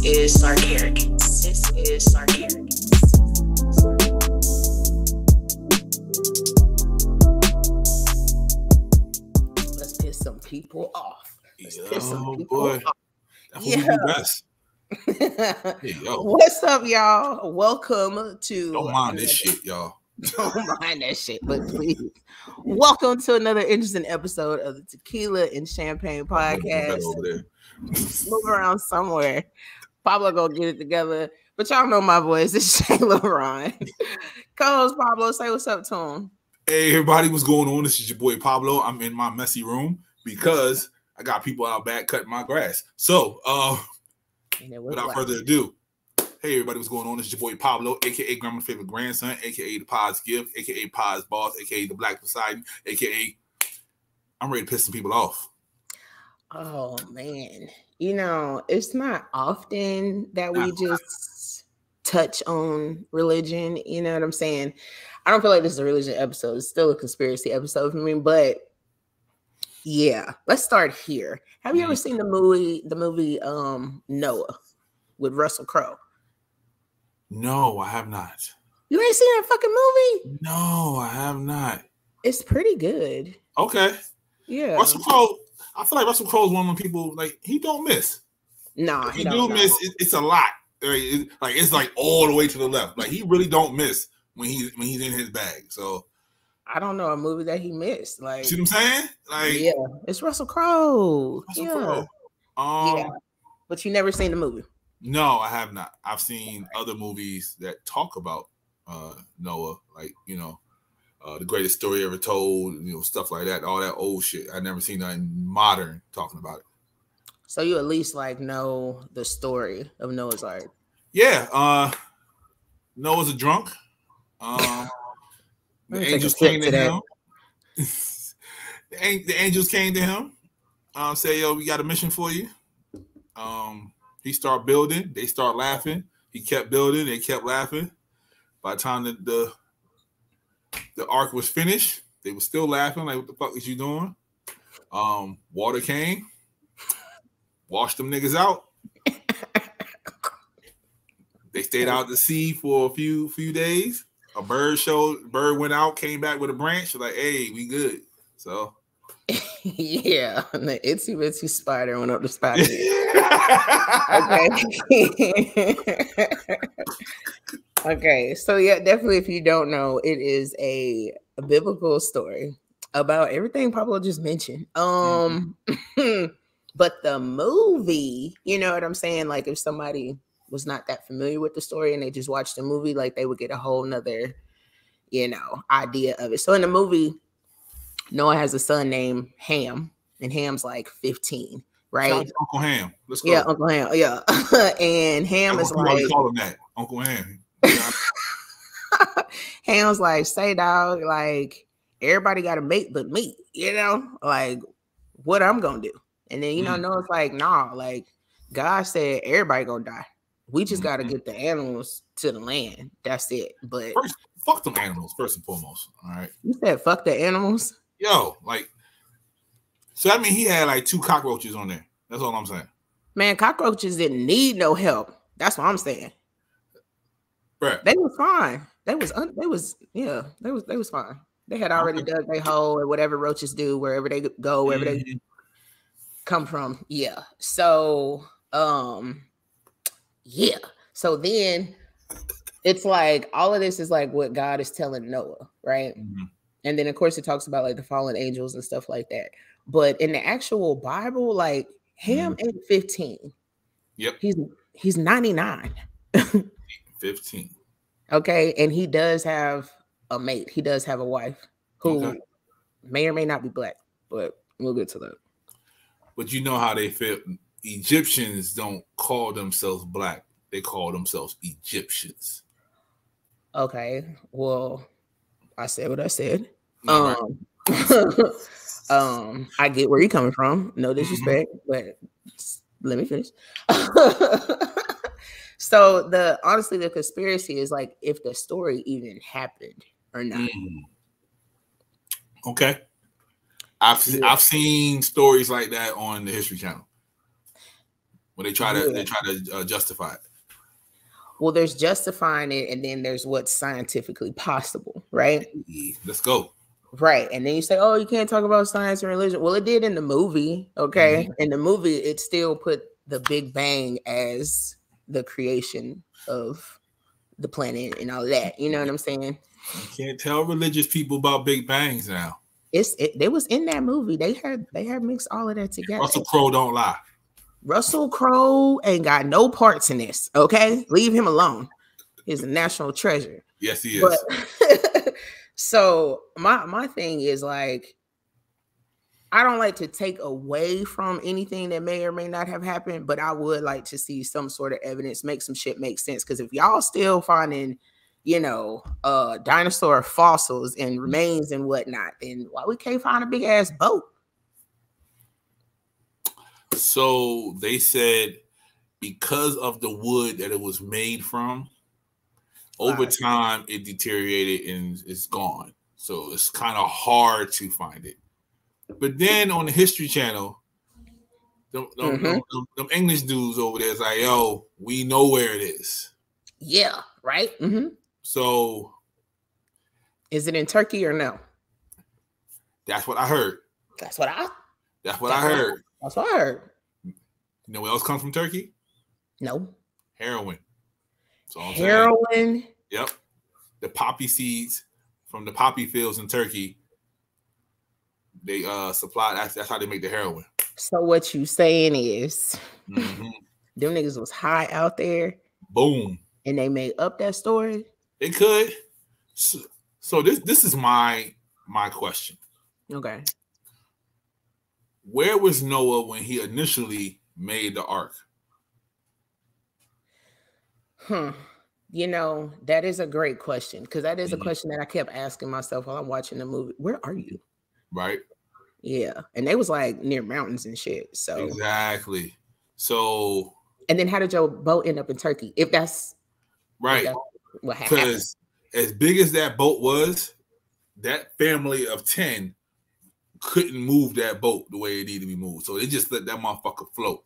is Sarcarrogance. This is Sarcarrogance. Let's piss some people off. Let's piss some people off. That's what we do best. Hey, what's up, y'all? Welcome to. Don't mind this shit, y'all. Don't mind that shit, but please. Welcome to another interesting episode of the Tequila and Champagne podcast. Move around somewhere. Pablo gonna get it together. But y'all know my voice. It's Shae LeBron. Co-host Pablo, say what's up to him. Hey, everybody, what's going on? This is your boy Pablo. I'm in my messy room because I got people out back cutting my grass. So, without further ado, hey, everybody, what's going on? This is your boy Pablo, a.k.a. Grandma's favorite grandson, a.k.a. the Pod's gift, a.k.a. Pod's boss, a.k.a. the Black Poseidon, a.k.a. I'm ready to piss some people off. Oh, man. You know, it's not often that we just touch on religion. You know what I'm saying? I don't feel like this is a religion episode. It's still a conspiracy episode for me. But, yeah, let's start here. Have you ever seen the movie Noah with Russell Crowe? No, I have not. You ain't seen that fucking movie? No, I have not. It's pretty good. Okay. Yeah. Russell Crowe, I feel like Russell Crowe is one of them people, like, he don't miss. Nah, he do miss. It's a lot. It's like all the way to the left. Like, he really don't miss when he's in his bag. So I don't know a movie that he missed. Like, see what I'm saying? Like, yeah, it's Russell Crowe. Russell Crowe. Yeah. But you never seen the movie? No, I have not. I've seen other movies that talk about Noah, like, you know, the greatest story ever told, you know, stuff like that, all that old shit. I've never seen nothing modern talking about it. So you at least like know the story of Noah's Ark? Yeah. Noah's a drunk. The angels came to him. The angels came to him. Say, yo, we got a mission for you. He started building. They start laughing. He kept building. They kept laughing. By the time the ark was finished, they were still laughing. Like, what the fuck is you doing? Water came, washed them niggas out. They stayed out to sea for a few days. A bird went out, came back with a branch. Like, hey, we good. So. Yeah, and the itsy bitsy spider went up the spider. Okay. Okay, so yeah, definitely if you don't know, it is a biblical story about everything Pablo just mentioned. But the movie, you know what I'm saying? Like, if somebody was not that familiar with the story and they just watched the movie, like, they would get a whole nother, you know, idea of it. So in the movie, Noah has a son named Ham, and Ham's like 15, right? Uncle Ham. Let's go. Yeah, Uncle Ham. Yeah. And Ham is like, call him that, Uncle Ham. Ham's like, say, dog, like, everybody got a mate but me, you know, like, what I'm gonna do. And then, you know, Noah's like, nah, like, God said everybody gonna die. We just gotta get the animals to the land. That's it. But first, fuck them animals, first and foremost. All right. You said fuck the animals? Yo, like, so that means he had like 2 cockroaches on there. That's all I'm saying. Man, cockroaches didn't need no help. That's what I'm saying. Right. They was fine. They was fine. They had already dug their hole or whatever roaches do wherever they go, wherever they come from. Yeah. So, yeah. So then it's like all of this is like what God is telling Noah, right? Mm-hmm. And then of course it talks about like the fallen angels and stuff like that. But in the actual Bible, like Ham ain't 15. Yep. He's 99. 15. Okay. And he does have a mate. He does have a wife who may or may not be black, but we'll get to that. But you know how they feel. Egyptians don't call themselves black. They call themselves Egyptians. Okay. Well, I said what I said. I get where you're coming from. No disrespect, but let me finish. So honestly, the conspiracy is like if the story even happened or not. Okay. I've seen stories like that on the History Channel. when they try to justify it. Well, there's justifying it, and then there's what's scientifically possible, right? Let's go. Right. And then you say, oh, you can't talk about science and religion. Well, it did in the movie. Okay. In the movie, it still put the Big Bang as the creation of the planet and all that. You know what I'm saying? You can't tell religious people about Big Bangs now. It was in that movie. They had mixed all of that together. Russell Crowe don't lie. Russell Crowe ain't got no parts in this. Okay. Leave him alone. He's a national treasure. Yes, he is. But, so my thing is like, I don't like to take away from anything that may or may not have happened, but I would like to see some sort of evidence, make some shit make sense. Because if y'all still finding, dinosaur fossils and remains and whatnot, then why we can't find a big ass boat? So they said because of the wood that it was made from, over time, it deteriorated and it's gone. So it's kind of hard to find it. But then on the History Channel, them English dudes over there is like, yo, we know where it is. Yeah, right? So is it in Turkey or no? That's what I heard. That's what I heard. That's what I heard. You know what else comes from Turkey? No. Heroin. Heroin. Yep. The poppy seeds from the poppy fields in Turkey. They supply. That's how they make the heroin. So what you saying is, them niggas was high out there. Boom. And they made up that story. They could. So this is my question. Okay. Where was Noah when he initially made the ark? That is a great question, because that is a question that I kept asking myself while I'm watching the movie. Where are you? Right. Yeah. And they was like near mountains and shit. So exactly. So and then how did your boat end up in Turkey? If that's right. What happened? Because as big as that boat was, that family of 10 couldn't move that boat the way it needed to be moved. So they just let that motherfucker float.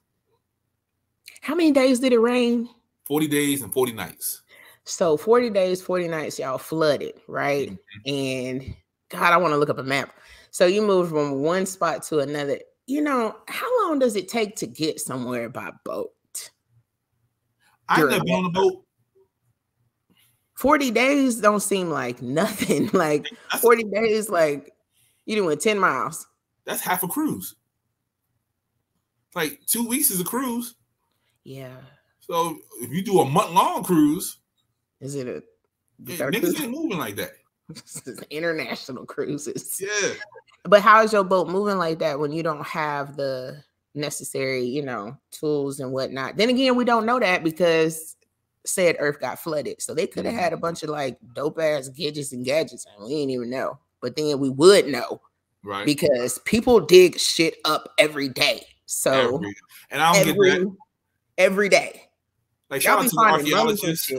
How many days did it rain? 40 days and 40 nights. So 40 days, 40 nights, y'all flooded, right? And God, I want to look up a map. So you moved from one spot to another. How long does it take to get somewhere by boat? I've never been on a boat. 40 days don't seem like nothing. Like 40 days, like you doing 10 miles. That's half a cruise. Like 2 weeks is a cruise. Yeah. So if you do a month-long cruise, is it a niggas ain't moving like that? International cruises. Yeah. But how is your boat moving like that when you don't have the necessary, tools and whatnot? Then again, we don't know that because said Earth got flooded. So they could have had a bunch of like dope ass gadgets and gadgets and we didn't even know. But then we would know. Right. Because people dig shit up every day. So and I don't get that. Every day. Like shout out to the archaeologists.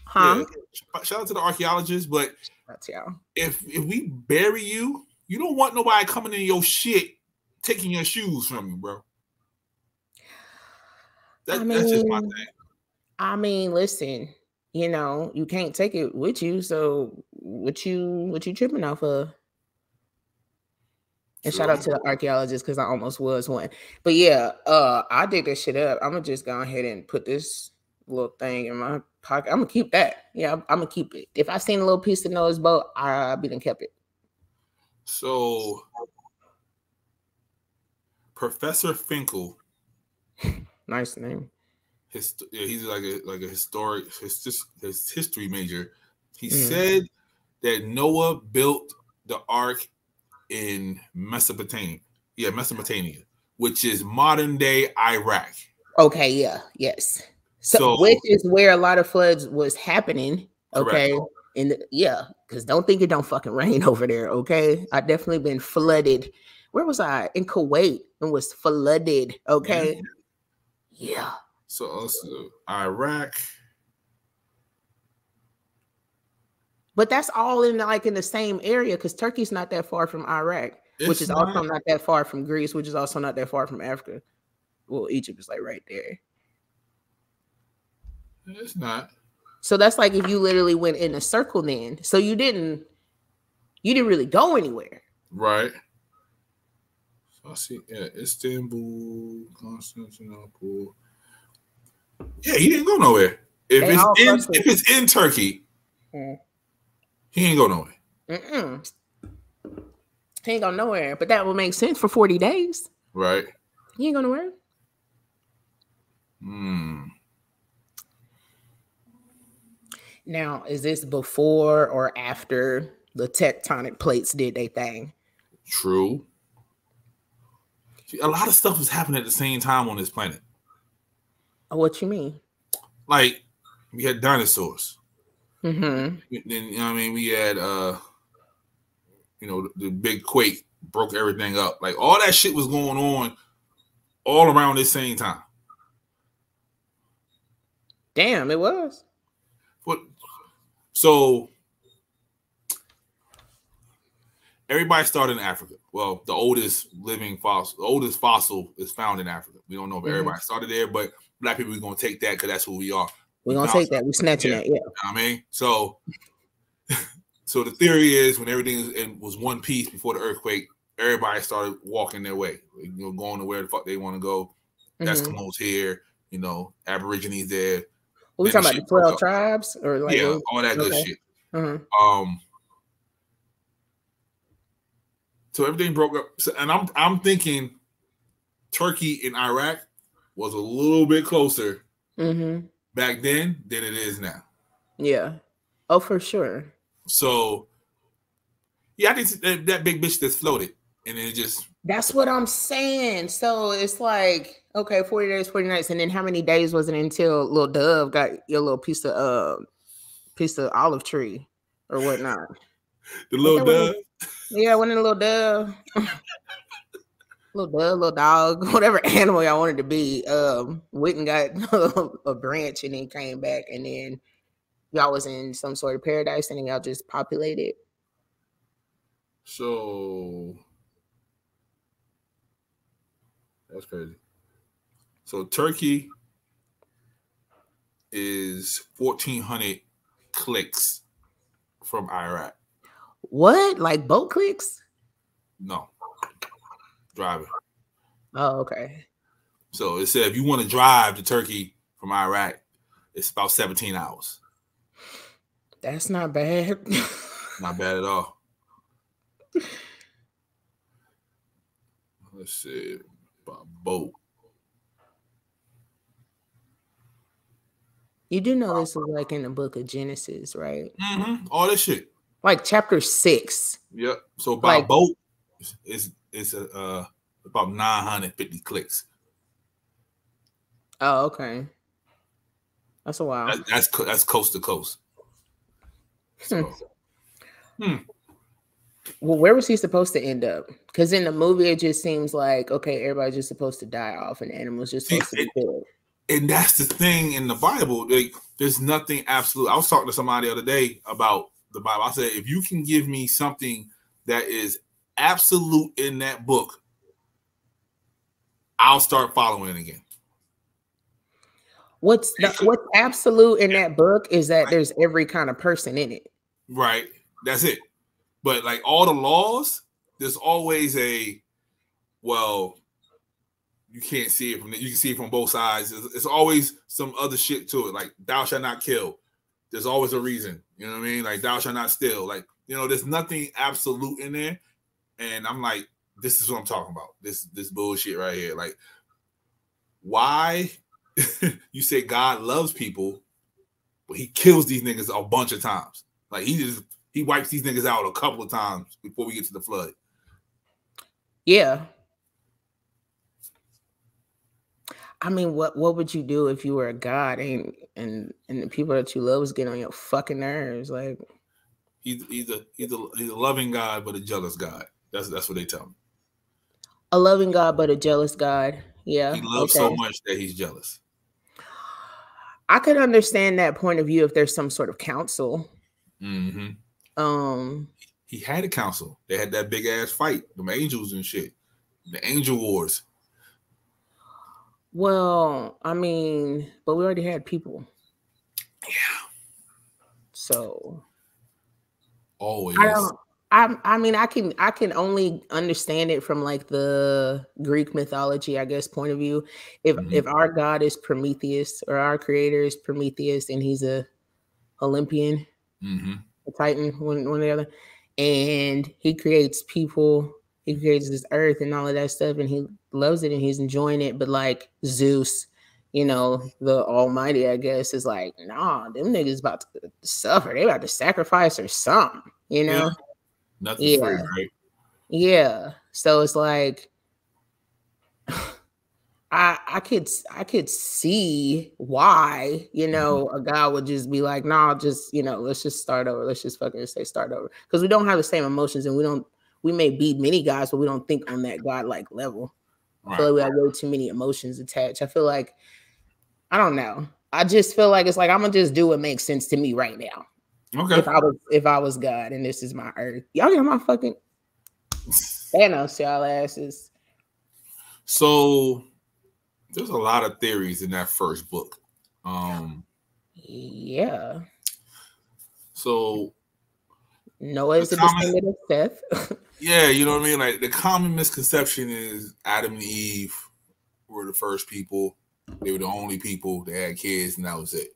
Huh? Yeah, shout out to the archaeologists, but that's y'all. If we bury you, you don't want nobody coming in your shit taking your shoes from you, bro. That's just my thing. I mean, listen, you can't take it with you. So what you tripping off of? And shout out to the archaeologists because I almost was one. But yeah, I dig this shit up. I'm gonna just go ahead and put this little thing in my pocket. I'm gonna keep that. Yeah, I'm gonna keep it. If I seen a little piece of Noah's boat, I be done kept it. So Professor Finkel, nice name. He's like a historic his history major. He said that Noah built the ark in Mesopotamia. Yeah, Mesopotamia, which is modern day Iraq. Okay, yeah, yes. So which is where a lot of floods was happening. Okay. Correct. Because don't think it don't fucking rain over there. Okay. I definitely been flooded. Where was I? In Kuwait and was flooded. Okay. Yeah. So Iraq. But that's all in the same area because Turkey's not that far from Iraq, which is also not that far from Greece, which is also not that far from Africa. Well, Egypt is like right there. It's not. So that's like if you literally went in a circle then. So you didn't really go anywhere. Right. So I see Istanbul, Constantinople. Yeah, he didn't go nowhere. If it's in Turkey, he ain't go nowhere. He ain't go nowhere. But that would make sense for 40 days. Right. He ain't go nowhere. Now, is this before or after the tectonic plates did their thing? True. See, a lot of stuff was happening at the same time on this planet. What you mean? Like, we had dinosaurs. Mm-hmm. Then, you know what I mean? We had, the big quake broke everything up. Like, all that shit was going on all around this same time. Damn, it was. So everybody started in Africa. Well, the oldest fossil is found in Africa. We don't know if everybody started there, but black people are gonna take that because that's who we are. We're gonna take that. We're snatching that. Yeah. You know what I mean, so the theory is when everything was one piece before the earthquake, everybody started walking their way, going to where the fuck they want to go. Eskimos here, Aborigines there. We talking about the 12 tribes or like all that good shit. So everything broke up. So, and I'm thinking Turkey and Iraq was a little bit closer back then than it is now. Yeah. Oh, for sure. So yeah, I think that big bitch that's floated, and it just. That's what I'm saying. So it's like, okay, 40 days, 40 nights. And then how many days was it until Little Dove got your little piece of olive tree or whatnot? The Little Dove? Yeah, one of the Little Dove. Little dove, little dog, whatever animal y'all wanted to be. Went and got a branch and then came back. And then y'all was in some sort of paradise and then y'all just populated. So... That's crazy. So Turkey is 1,400 clicks from Iraq. What? Like boat clicks? No. Driving. Oh, okay. So it said if you want to drive to Turkey from Iraq, it's about 17 hours. That's not bad. Not bad at all. Let's see. By boat. You do know this is like in the book of Genesis, right? All this shit. Like chapter 6. Yep. So by boat, it's about 950 clicks. Oh, okay. That's a while. That's coast to coast. So. Well, where was he supposed to end up? Because in the movie, it just seems like, okay, everybody's just supposed to die off and animals just supposed to be killed. And that's the thing in the Bible. Like, there's nothing absolute. I was talking to somebody the other day about the Bible. I said, if you can give me something that is absolute in that book, I'll start following it again. What's absolute in that book is that there's every kind of person in it. Right. That's it. But like all the laws, there's always you can't see it you can see it from both sides. It's always some other shit to it. Like thou shalt not kill. There's always a reason. You know what I mean? Like thou shalt not steal. Like, there's nothing absolute in there. And I'm like, this is what I'm talking about. This bullshit right here. Like, why you say God loves people, but he kills these niggas a bunch of times. Like he wipes these niggas out a couple of times before we get to the flood. Yeah. I mean, what would you do if you were a god and the people that you love was getting on your fucking nerves? Like, he's a loving God, but a jealous God. That's what they tell me. A loving God, but a jealous God. Yeah. He loves so much that he's jealous. I could understand that point of view if there's some sort of council. He had a council. They had that big ass fight, them angels and shit, the angel wars. Well, I mean, but we already had people. Yeah. So always. I mean, I can only understand it from like the Greek mythology, I guess, point of view. If our God is Prometheus or our creator is Prometheus and he's a Olympian, a Titan, one or the other, and he creates people, he creates this earth and all of that stuff, and he loves it and he's enjoying it. But like Zeus, you know, the Almighty, I guess, is like, nah, them niggas about to suffer. They about to sacrifice or something, you know? Yeah. Nothing free, right? Yeah. So it's like I could see why, you know, a guy would just be like, nah, just, you know, let's just start over. Let's just fucking say start over. Because we don't have the same emotions and we may be many guys, but we don't think on that godlike level. I feel like we have way too many emotions attached. I feel like, I don't know. I just feel like it's like I'm gonna just do what makes sense to me right now. Okay. If I was God and this is my earth, y'all get my fucking Thanos, y'all asses. So there's a lot of theories in that first book. Yeah. So Noah is a descendant of Seth. Yeah, you know what I mean? Like the common misconception is Adam and Eve were the first people. They were the only people that had kids, and that was it.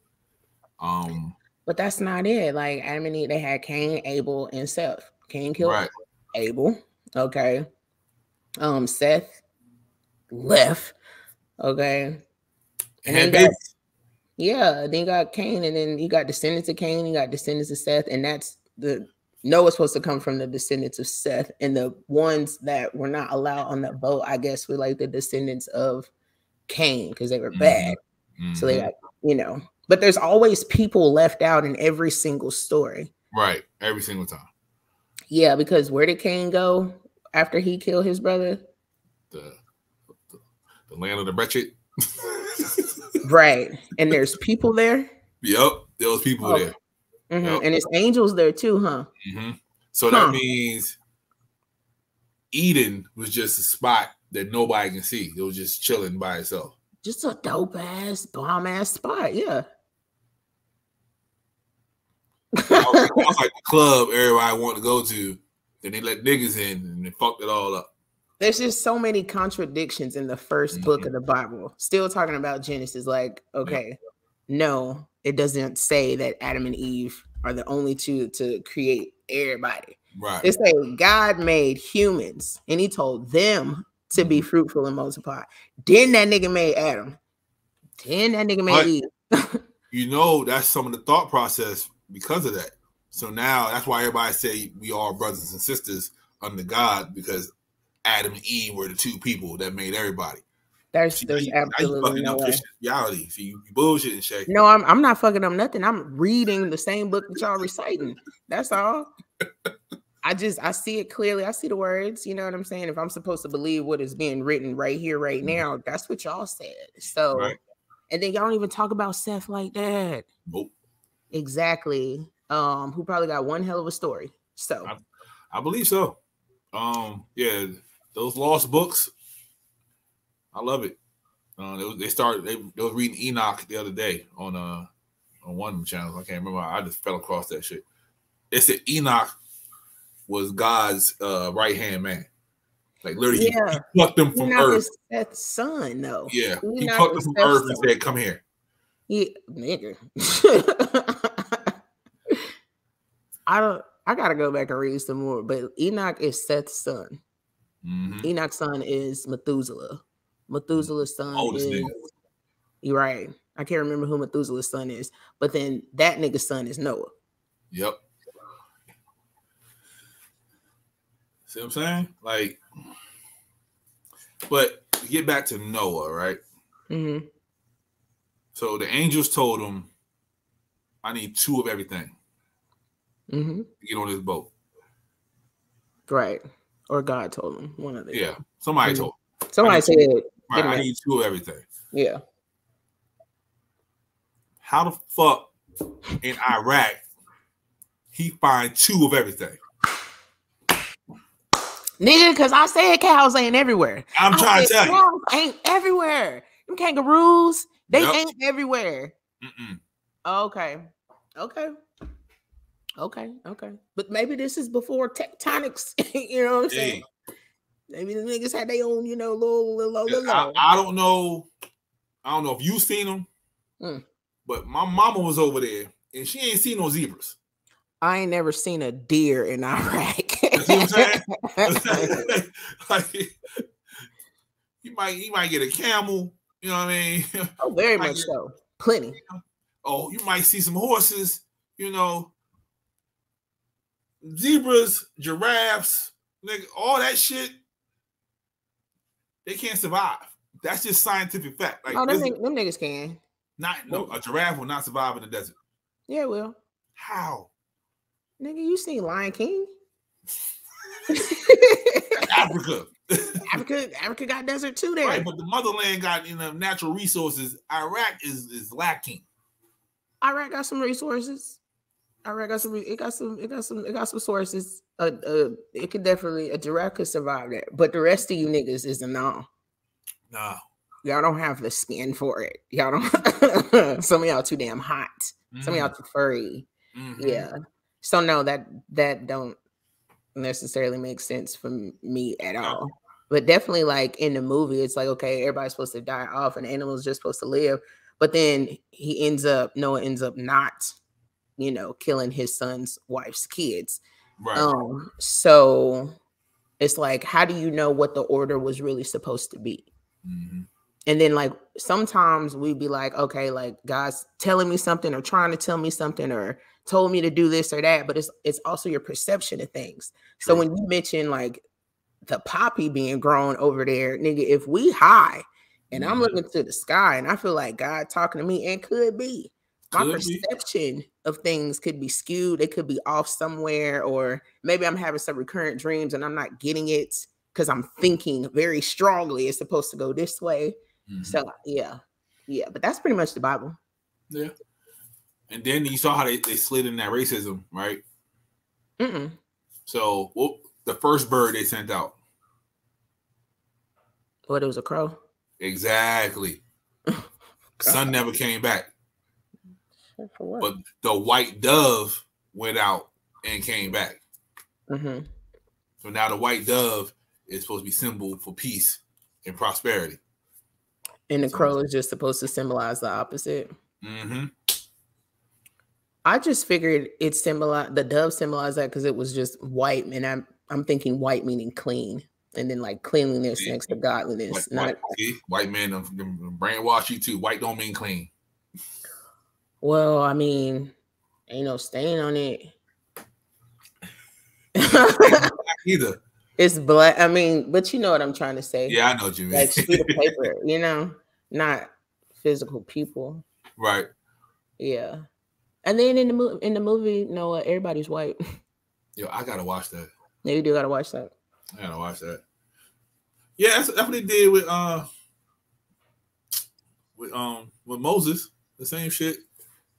But that's not it. Like Adam and Eve, they had Cain, Abel, and Seth. Cain killed Abel. Okay. Seth left. Okay. And then then you got Cain, and then you got descendants of Cain, you got descendants of Seth, and that's Noah's supposed to come from the descendants of Seth, and the ones that were not allowed on the boat, I guess, were like the descendants of Cain because they were bad. So they got, you know, but there's always people left out in every single story. Right. Every single time. Yeah, because where did Cain go after he killed his brother? The land of the wretched. Right. And there's people there? Yep. There was people there. Yep. And it's angels there too, huh? So that means Eden was just a spot that nobody can see. It was just chilling by itself. Just a dope ass, bomb ass spot, yeah. It was like the club everybody wanted to go to. Then they let niggas in and they fucked it all up. There's just so many contradictions in the first book of the Bible. Still talking about Genesis, like, okay, no, it doesn't say that Adam and Eve are the only two to create everybody. Right. It says God made humans and he told them to be fruitful and multiply. Then that nigga made Adam. Then that nigga made Eve. You know, that's some of the thought process because of that. So now that's why everybody say we are brothers and sisters under God, because Adam and Eve were the two people that made everybody. There's absolutely no way. Reality. See, you bullshitting, Shae. No, I'm not fucking up nothing. I'm reading the same book that y'all reciting. That's all. I see it clearly. I see the words. You know what I'm saying? If I'm supposed to believe what is being written right here, right now, that's what y'all said. So, and then y'all don't even talk about Seth like that. Nope. Exactly. Who probably got one hell of a story. So, I believe so. Yeah, those lost books. I love it. They was reading Enoch the other day on one of the channels. I can't remember. I just fell across that shit. It said Enoch was God's right hand man. Like literally, he plucked them from earth. That's son, though. Yeah, he plucked them from earth and said, "Come here." Yeah, nigga. I gotta go back and read some more. But Enoch is Seth's son. Enoch's son is Methuselah. Methuselah's son is. You're right. I can't remember who Methuselah's son is, but then that nigga's son is Noah. Yep. See what I'm saying? Like, but get back to Noah, right? So the angels told him, "I need 2 of everything to get on this boat." Right. Or God told him. One of them. Yeah. Somebody told him. Somebody said, right, I need 2 of everything. Yeah. How the fuck in Iraq he find 2 of everything? Nigga, because I said cows ain't everywhere. I'm trying to tell you. Cows ain't everywhere. Them kangaroos, they ain't everywhere. Okay. Okay. Okay. Okay. But maybe this is before tectonics. You know what I'm saying? Maybe the niggas had their own, little. I don't know. I don't know if you seen them, but my mama was over there and she ain't seen no zebras. I ain't never seen a deer in Iraq. You see what I'm saying? Like, you might get a camel. You know what I mean? Oh, very much so. Plenty. Oh, you might see some horses. Zebras, giraffes, nigga, all that shit. They can't survive. That's just scientific fact. Like, no, them niggas can. A giraffe will not survive in the desert. Yeah, it will. How? Nigga, you seen Lion King? Africa. Africa got desert too there. Right, but the motherland got natural resources. Iraq is lacking. Iraq got some resources. Iraq got some sources. It could definitely, a giraffe could survive there. But the rest of you niggas is a no. No. Y'all don't have the skin for it. Y'all don't. Some of y'all too damn hot. Some of y'all too furry. Yeah. So no, that don't necessarily make sense for me at all. But definitely, like in the movie, it's like, okay, everybody's supposed to die off and animals just supposed to live. But then Noah ends up not, killing his son's wife's kids. Right. So it's like, how do you know what the order was really supposed to be? And then, like, sometimes we'd be like, okay, like God's telling me something or trying to tell me something or told me to do this or that, but it's also your perception of things. True. So when you mention like the poppy being grown over there, nigga, if we high and I'm looking to the sky and I feel like God talking to me, and could be my perception of things could be skewed. It could be off somewhere, or maybe I'm having some recurrent dreams and I'm not getting it because I'm thinking very strongly it's supposed to go this way. So yeah, but that's pretty much the Bible. Yeah. And then you saw how they slid in that racism, right? So the first bird they sent out. What, it was a crow? Exactly. Son never came back. For what? But the white dove went out and came back. So now the white dove is supposed to be symbol for peace and prosperity. And the crow is just supposed to symbolize the opposite. I just figured the dove symbolized that because it was just white, and I'm thinking white meaning clean, and then like cleanliness next to godliness. White man brainwash you too. White don't mean clean. Well, I mean, ain't no stain on it. Either. It's black. I mean, but you know what I'm trying to say. Yeah, I know what you mean. Like sheet of paper, not physical people. Right. Yeah. And then in the movie, Noah, everybody's white. Yo, I gotta watch that. Yeah, you do gotta watch that. I gotta watch that. Yeah, that's what they did with Moses. The same shit.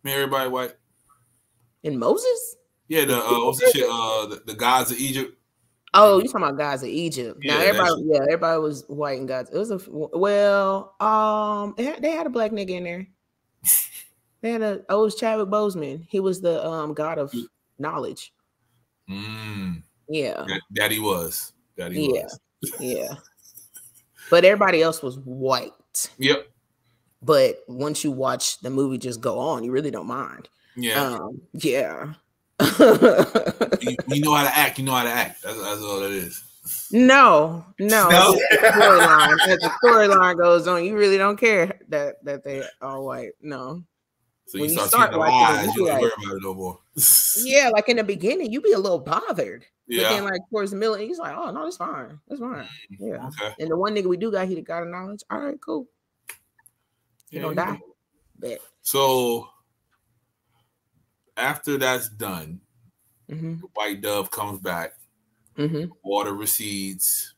Made everybody white. In Moses? Yeah, what's the shit? The gods of Egypt. Oh, you talking about gods of Egypt? Yeah, now everybody was white and gods. It was they had a black nigga in there. They had it was Chadwick Boseman. He was the god of knowledge. Yeah, that he was. Was. Yeah. But everybody else was white. Yep. But once you watch the movie just go on, you really don't mind. Yeah. Yeah. you know how to act. You know how to act. That's all it is. No. As the storyline goes on, you really don't care that they are white. No. So when you start seeing the lies, you don't worry about it no more. Yeah, like in the beginning, you be a little bothered. Yeah. But then, like towards the middle, he's like, "Oh no, it's fine. It's fine." Yeah. Okay. And the one nigga we do got, he the God of knowledge. All right, cool. You don't die. Bet. So after that's done, the white dove comes back. Water recedes.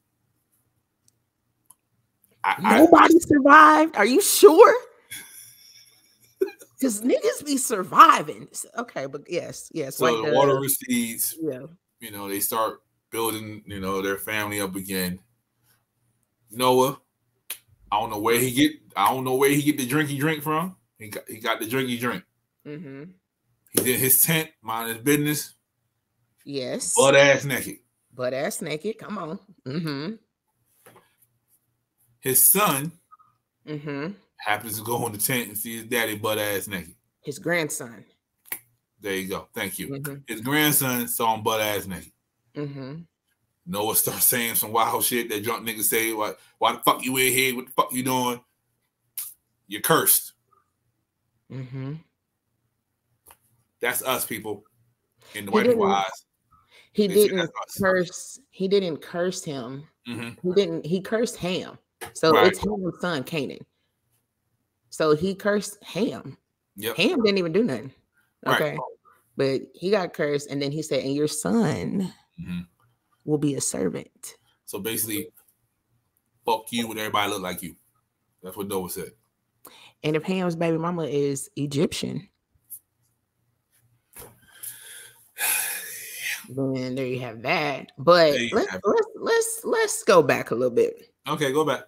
Nobody survived. Are you sure? Because niggas be surviving. Okay, but yes. So the water recedes. Yeah. They start building, their family up again. Noah, I don't know where he get the drink from. He got the drink. Mm-hmm. He's in his tent, minding his business. Yes. Butt ass naked. Butt ass naked. Come on. Mm-hmm. His son Mm-hmm. happens to go in the tent and see his daddy butt ass naked. His grandson. There you go. Thank you. Mm-hmm. His grandson saw him butt ass naked. Mm-hmm. Noah starts saying some wild shit that drunk niggas say. Why the fuck you in here? What the fuck you doing? You're cursed. Mm-hmm. That's us, people. In the white people eyes. He didn't curse. He didn't curse him. Mm-hmm. He cursed Ham. So it's Ham's son, Canaan. So he cursed Ham. Yep. Ham didn't even do nothing. Okay. Right. But he got cursed, and then he said, and your son will be a servant. So basically, fuck you when everybody look like you. That's what Noah said. And if Ham's baby mama is Egyptian, then there you have that. But let's go back a little bit. Okay, go back.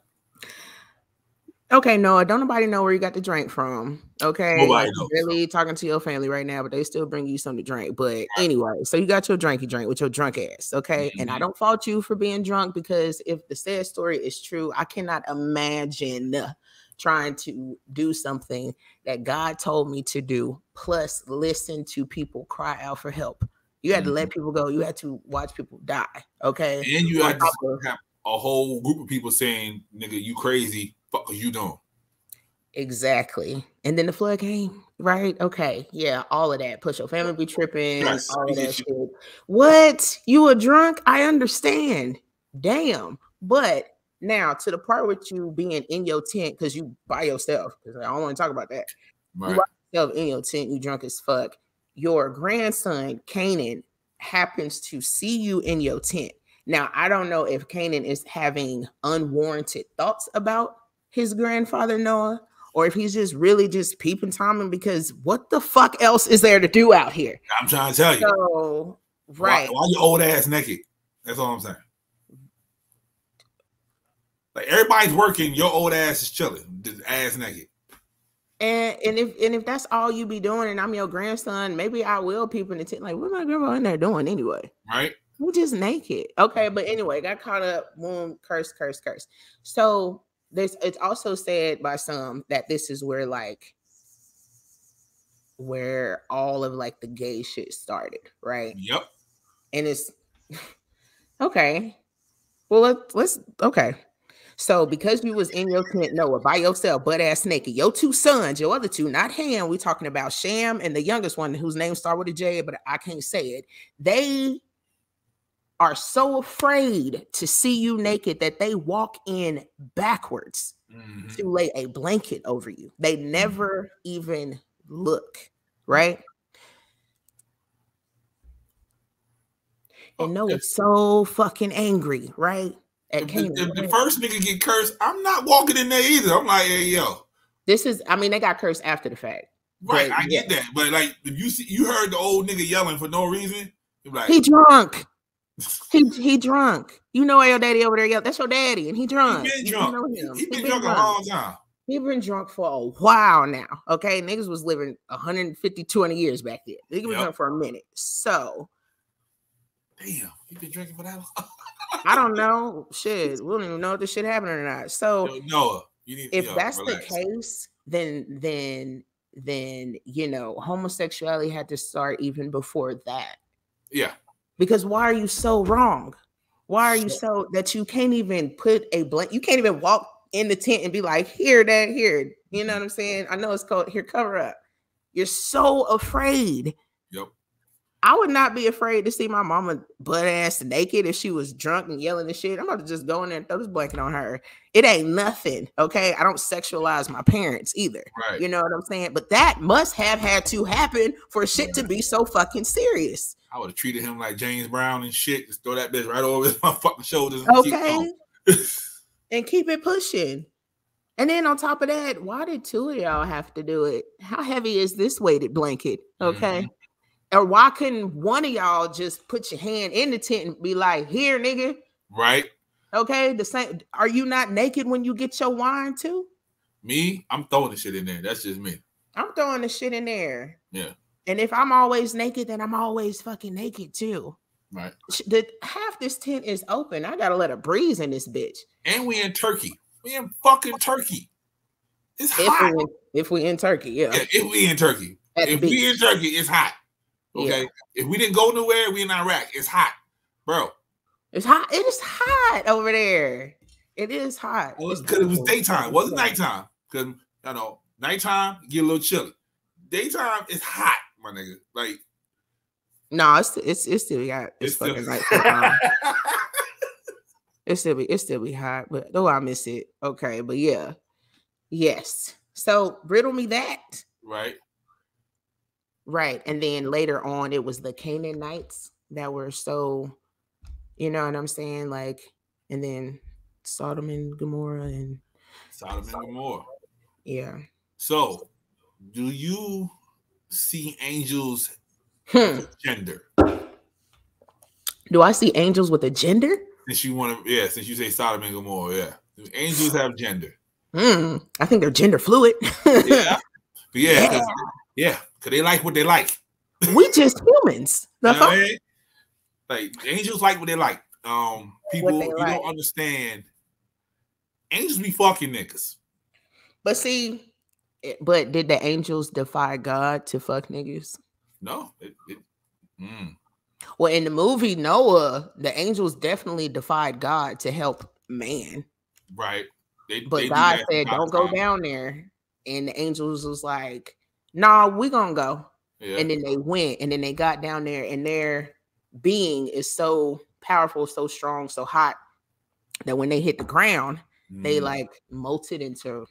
Okay, Noah, don't nobody know where you got the drink from. Okay, nobody knows. Really talking to your family right now, but they still bring you something to drink. But anyway, so you got your drinky drink with your drunk ass. Okay, and I don't fault you for being drunk, because if the said story is true, I cannot imagine trying to do something that God told me to do, plus listen to people cry out for help. You had to let people go. You had to watch people die. Okay. And you had to have a whole group of people saying, nigga, you crazy. Fuck are you doing? Exactly. And then the flood came, right? Okay. Yeah. All of that. Push your family be tripping. Yes, all of that shit. What? You were drunk? I understand. Damn. But now to the part with you being in your tent because you by yourself, because I don't want to talk about that. Right. You by yourself in your tent, you drunk as fuck. Your grandson, Canaan, happens to see you in your tent. Now, I don't know if Canaan is having unwarranted thoughts about his grandfather, Noah, or if he's just really just peeping Tommy, because what the fuck else is there to do out here? I'm trying to tell you. So, right. Why you old ass naked? That's all I'm saying. Like everybody's working, your old ass is chilling, just ass naked. And if that's all you be doing, and I'm your grandson, maybe I will peep in the tent. Like, what my grandma in there doing anyway? Right. We're just naked. Okay, but anyway, got caught up. Boom, curse. So it's also said by some that this is where all of like the gay shit started, right? Yep. And it's okay. Well, let's okay. So because you was in your tent, Noah, by yourself, butt ass naked, your two sons, your other two, not Ham, we talking about Sham and the youngest one whose name started with a J, but I can't say it. They are so afraid to see you naked that they walk in backwards to lay a blanket over you. They never even look, right? And Noah's so fucking angry, right? If the first nigga get cursed, I'm not walking in there either. I'm like, hey, yo. They got cursed after the fact. Right, I get that. But like, if you heard the old nigga yelling for no reason, you're like, he drunk. he drunk. You know your daddy over there yelling. That's your daddy, and he drunk. He been drunk. You know him. He been drunk a long time. He been drunk for a while now. Okay, niggas was living 150, 200 years back then. Niggas was drunk for a minute. So, damn, he been drinking for that long. I don't know. Shit, we don't even know if this shit happening or not. So, Noah, if that's relax. The case, then you know, homosexuality had to start even before that. Yeah. Because why are you so wrong? Why are you so that you can't even put a blank? You can't even walk in the tent and be like, here, Dad, here. You know what I'm saying? I know it's cold. Here, cover up. You're so afraid. Yep. I would not be afraid to see my mama butt ass naked if she was drunk and yelling and shit. I'm about to just go in there and throw this blanket on her. It ain't nothing, okay? I don't sexualize my parents either. Right. You know what I'm saying? But that must have had to happen for shit to be so fucking serious. I would have treated him like James Brown and shit. Just throw that bitch right over my fucking shoulders. Okay. And keep it pushing. And then on top of that, why did two of y'all have to do it? How heavy is this weighted blanket? Okay. Or why couldn't one of y'all just put your hand in the tent and be like, here, nigga? Right. Okay. The same. Are you not naked when you get your wine too? Me? I'm throwing the shit in there. That's just me. I'm throwing the shit in there. Yeah. And if I'm always naked, then I'm always fucking naked too. Right. Half this tent is open. I gotta let a breeze in this bitch. And we in Turkey. We in fucking Turkey. It's hot. If we in Turkey, yeah. If we in Turkey. If we in Turkey, it's hot. Okay. Yeah. If we didn't go nowhere, we in Iraq. It's hot, bro. It's hot. It is hot over there. It is hot. Because it was daytime. It wasn't nighttime. Because nighttime get a little chilly. Daytime is hot, my nigga. Like, no, it's still got it's fucking night. It still be hot, but oh, I miss it. Okay, but yeah, yes. So riddle me that. Right, and then later on, it was the Canaanites that were so, you know what I'm saying, like, and then Sodom and Gomorrah. Yeah. So, do you see angels with a gender? Do I see angels with a gender? Since you say Sodom and Gomorrah, yeah. Do angels have gender? I think they're gender fluid. Yeah, because they like what they like. We just humans. You know what I mean? Like, angels like what they like. People, you don't understand. Angels be fucking niggas. But see, did the angels defy God to fuck niggas? No. Well, in the movie Noah, the angels definitely defied God to help man. Right. But God said, don't go down there. And the angels was like, nah, we gonna go. Yeah. And then they went, and then they got down there, and their being is so powerful, so strong, so hot that when they hit the ground, they like melted into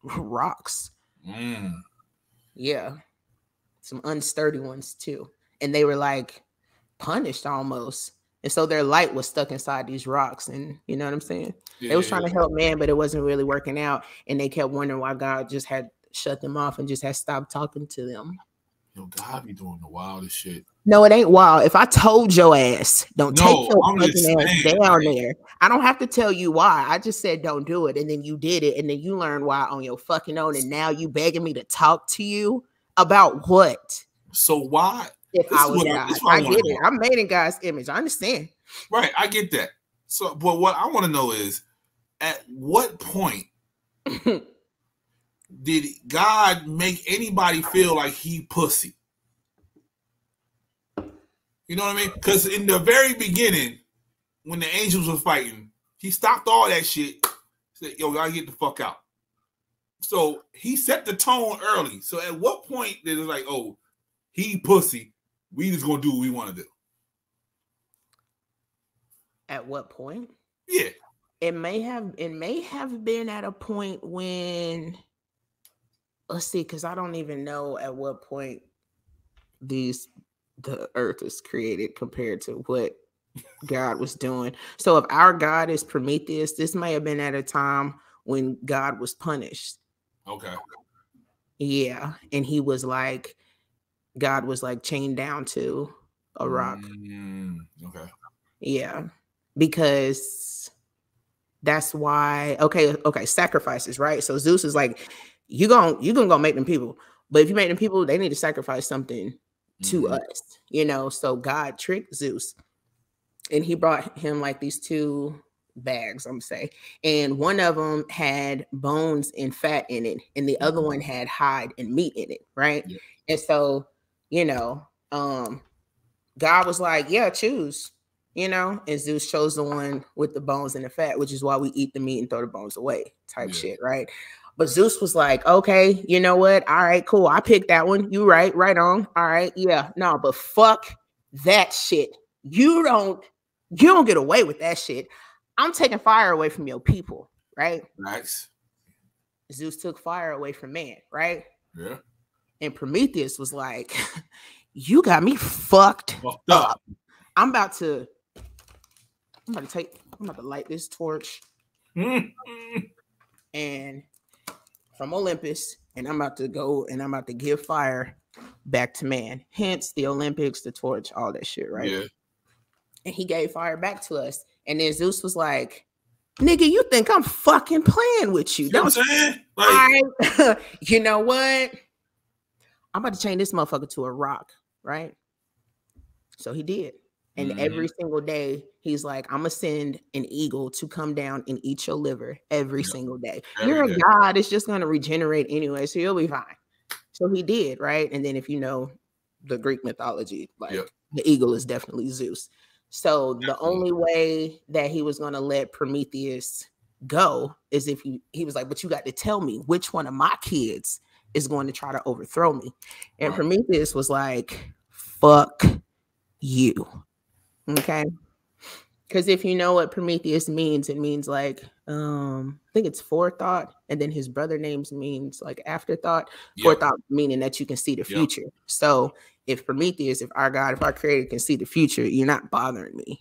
rocks. Yeah. Some unsturdy ones too. And they were like punished almost. And so their light was stuck inside these rocks. And you know what I'm saying? They was trying to help man, but it wasn't really working out. And they kept wondering why God just had shut them off and just had stopped talking to them. Yo, God be doing the wildest shit. No, it ain't wild. If I told your ass, don't take your fucking ass down there. I don't have to tell you why. I just said don't do it. And then you did it. And then you learned why on your fucking own. And now you begging me to talk to you about what? So why? If I was God. I get it. I'm made in God's image. I understand. Right. I get that. So, but what I want to know is, at what point did God make anybody feel like he pussy? You know what I mean? Because in the very beginning, when the angels were fighting, he stopped all that shit. Said, yo, y'all get the fuck out. So he set the tone early. So at what point did it like, oh, he pussy, we just gonna do what we want to do? At what point? Yeah. It may have been at a point when, let's see, because I don't even know at what point the earth is created compared to what God was doing. So if our God is Prometheus, this may have been at a time when God was punished. Okay. Yeah. And he was like, God was like chained down to a rock. Okay. Yeah. Because that's why, okay, sacrifices, right? So Zeus is like, you gonna go make them people. But if you make them people, they need to sacrifice something to us, you know? So God tricked Zeus. And he brought him like these two bags, I'm gonna say. And one of them had bones and fat in it. And the other one had hide and meat in it, right? Yeah. And so, you know, God was like, yeah, choose. You know, and Zeus chose the one with the bones and the fat, which is why we eat the meat and throw the bones away type shit, right? But Zeus was like, okay, you know what? All right, cool. I picked that one. You right on. All right, yeah. No, but fuck that shit. You don't get away with that shit. I'm taking fire away from your people, right? Nice. Zeus took fire away from man, right? Yeah. And Prometheus was like, you got me fucked up. I'm about to light this torch and from Olympus, and I'm about to go and I'm about to give fire back to man. Hence the Olympics, the torch, all that shit, right? Yeah. And he gave fire back to us. And then Zeus was like, nigga, you think I'm fucking playing with you? You know what I'm saying? Like, you know what? I'm about to chain this motherfucker to a rock, right? So he did. And every single day, he's like, I'm going to send an eagle to come down and eat your liver every single day. You're a god. It's just going to regenerate anyway, so you'll be fine. So he did, right? And then if you know the Greek mythology, like the eagle is definitely Zeus. So the only way that he was going to let Prometheus go is if he was like, but you got to tell me which one of my kids is going to try to overthrow me. And Prometheus was like, fuck you. Okay. Because if you know what Prometheus means, it means like, I think it's forethought. And then his brother names means like afterthought. Forethought meaning that you can see the future. So if Prometheus, if our God, if our creator can see the future, you're not bothering me.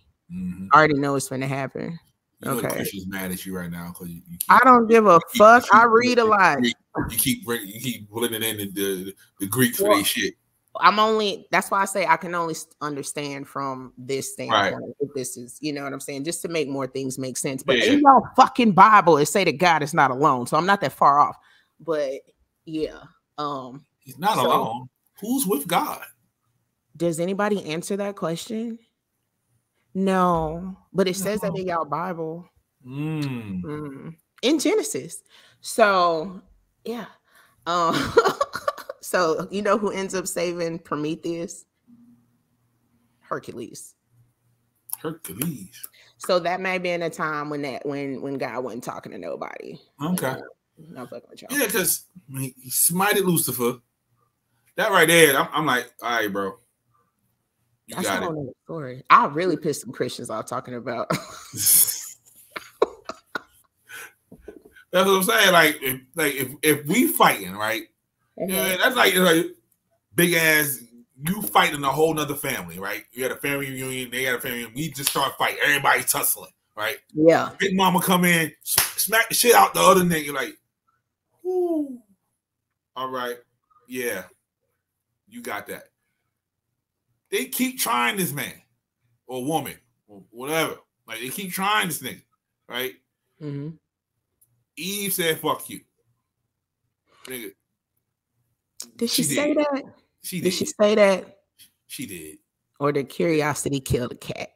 I already know it's going to happen. You know Christian's mad at you right now because I don't give a fuck. I read a lot. You keep blending in the Greek for their shit. That's why I say I can only understand from this standpoint. Right. If this is, you know what I'm saying, just to make more things make sense. But in your fucking Bible, it say that God is not alone, so I'm not that far off. But he's not alone. Who's with God? Does anybody answer that question? No, but it says that in y'all Bible, in Genesis. So yeah. So you know who ends up saving Prometheus? Hercules. So that may be in a time when God wasn't talking to nobody. Okay. Not fucking with y'all. Yeah, because he smited Lucifer. That right there, I'm like, all right, bro. That's a whole nother story. I really pissed some Christians off talking about. That's what I'm saying. If we fighting, right? Yeah, that's like big ass. You fighting a whole nother family, right? You had a family reunion. They had a family reunion. We just start fighting. Everybody's tussling, right? Yeah. Big mama come in, smack the shit out the other nigga. Like, ooh, all right, yeah, you got that. They keep trying this man or woman or whatever. Like they keep trying this nigga, right? Eve said, "Fuck you." Nigga. Did she say that? She did. Did she say that? She did. Or did curiosity kill the cat?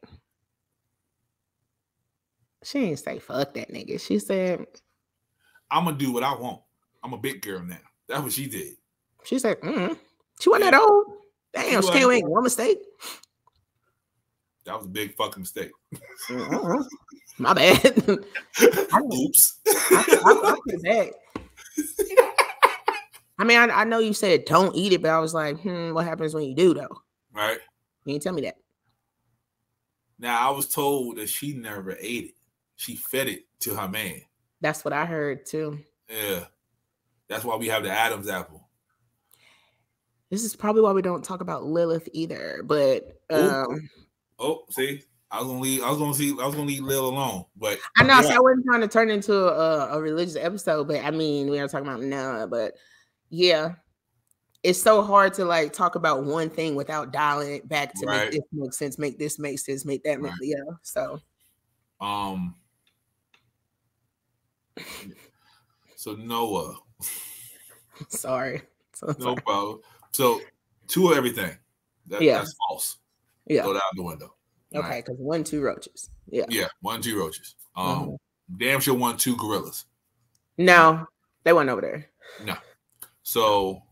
She ain't say fuck that nigga. She said, "I'm gonna do what I want. I'm a big girl now." That's what she did. She said, She wasn't that old. Damn, she can't make one mistake. That was a big fucking mistake. My bad. Oops. I feel bad. I mean, I know you said don't eat it, but I was like, what happens when you do, though? Right. You didn't tell me that. Now, I was told that she never ate it. She fed it to her man. That's what I heard, too. Yeah. That's why we have the Adam's apple. This is probably why we don't talk about Lilith either. But see, I was gonna leave Lil alone. But I know, so I wasn't trying to turn into a religious episode. But I mean, we are talking about Noah. But yeah, it's so hard to like talk about one thing without dialing it back to make this make sense, make this make sense, make that make So so Noah. Sorry. No problem. So, two of everything. That's false. Yeah. Throw that out the window. Okay, because 1, 2 roaches. Yeah. Yeah, 1, 2 roaches. Damn sure 1, 2 gorillas. No, they weren't over there. No. So,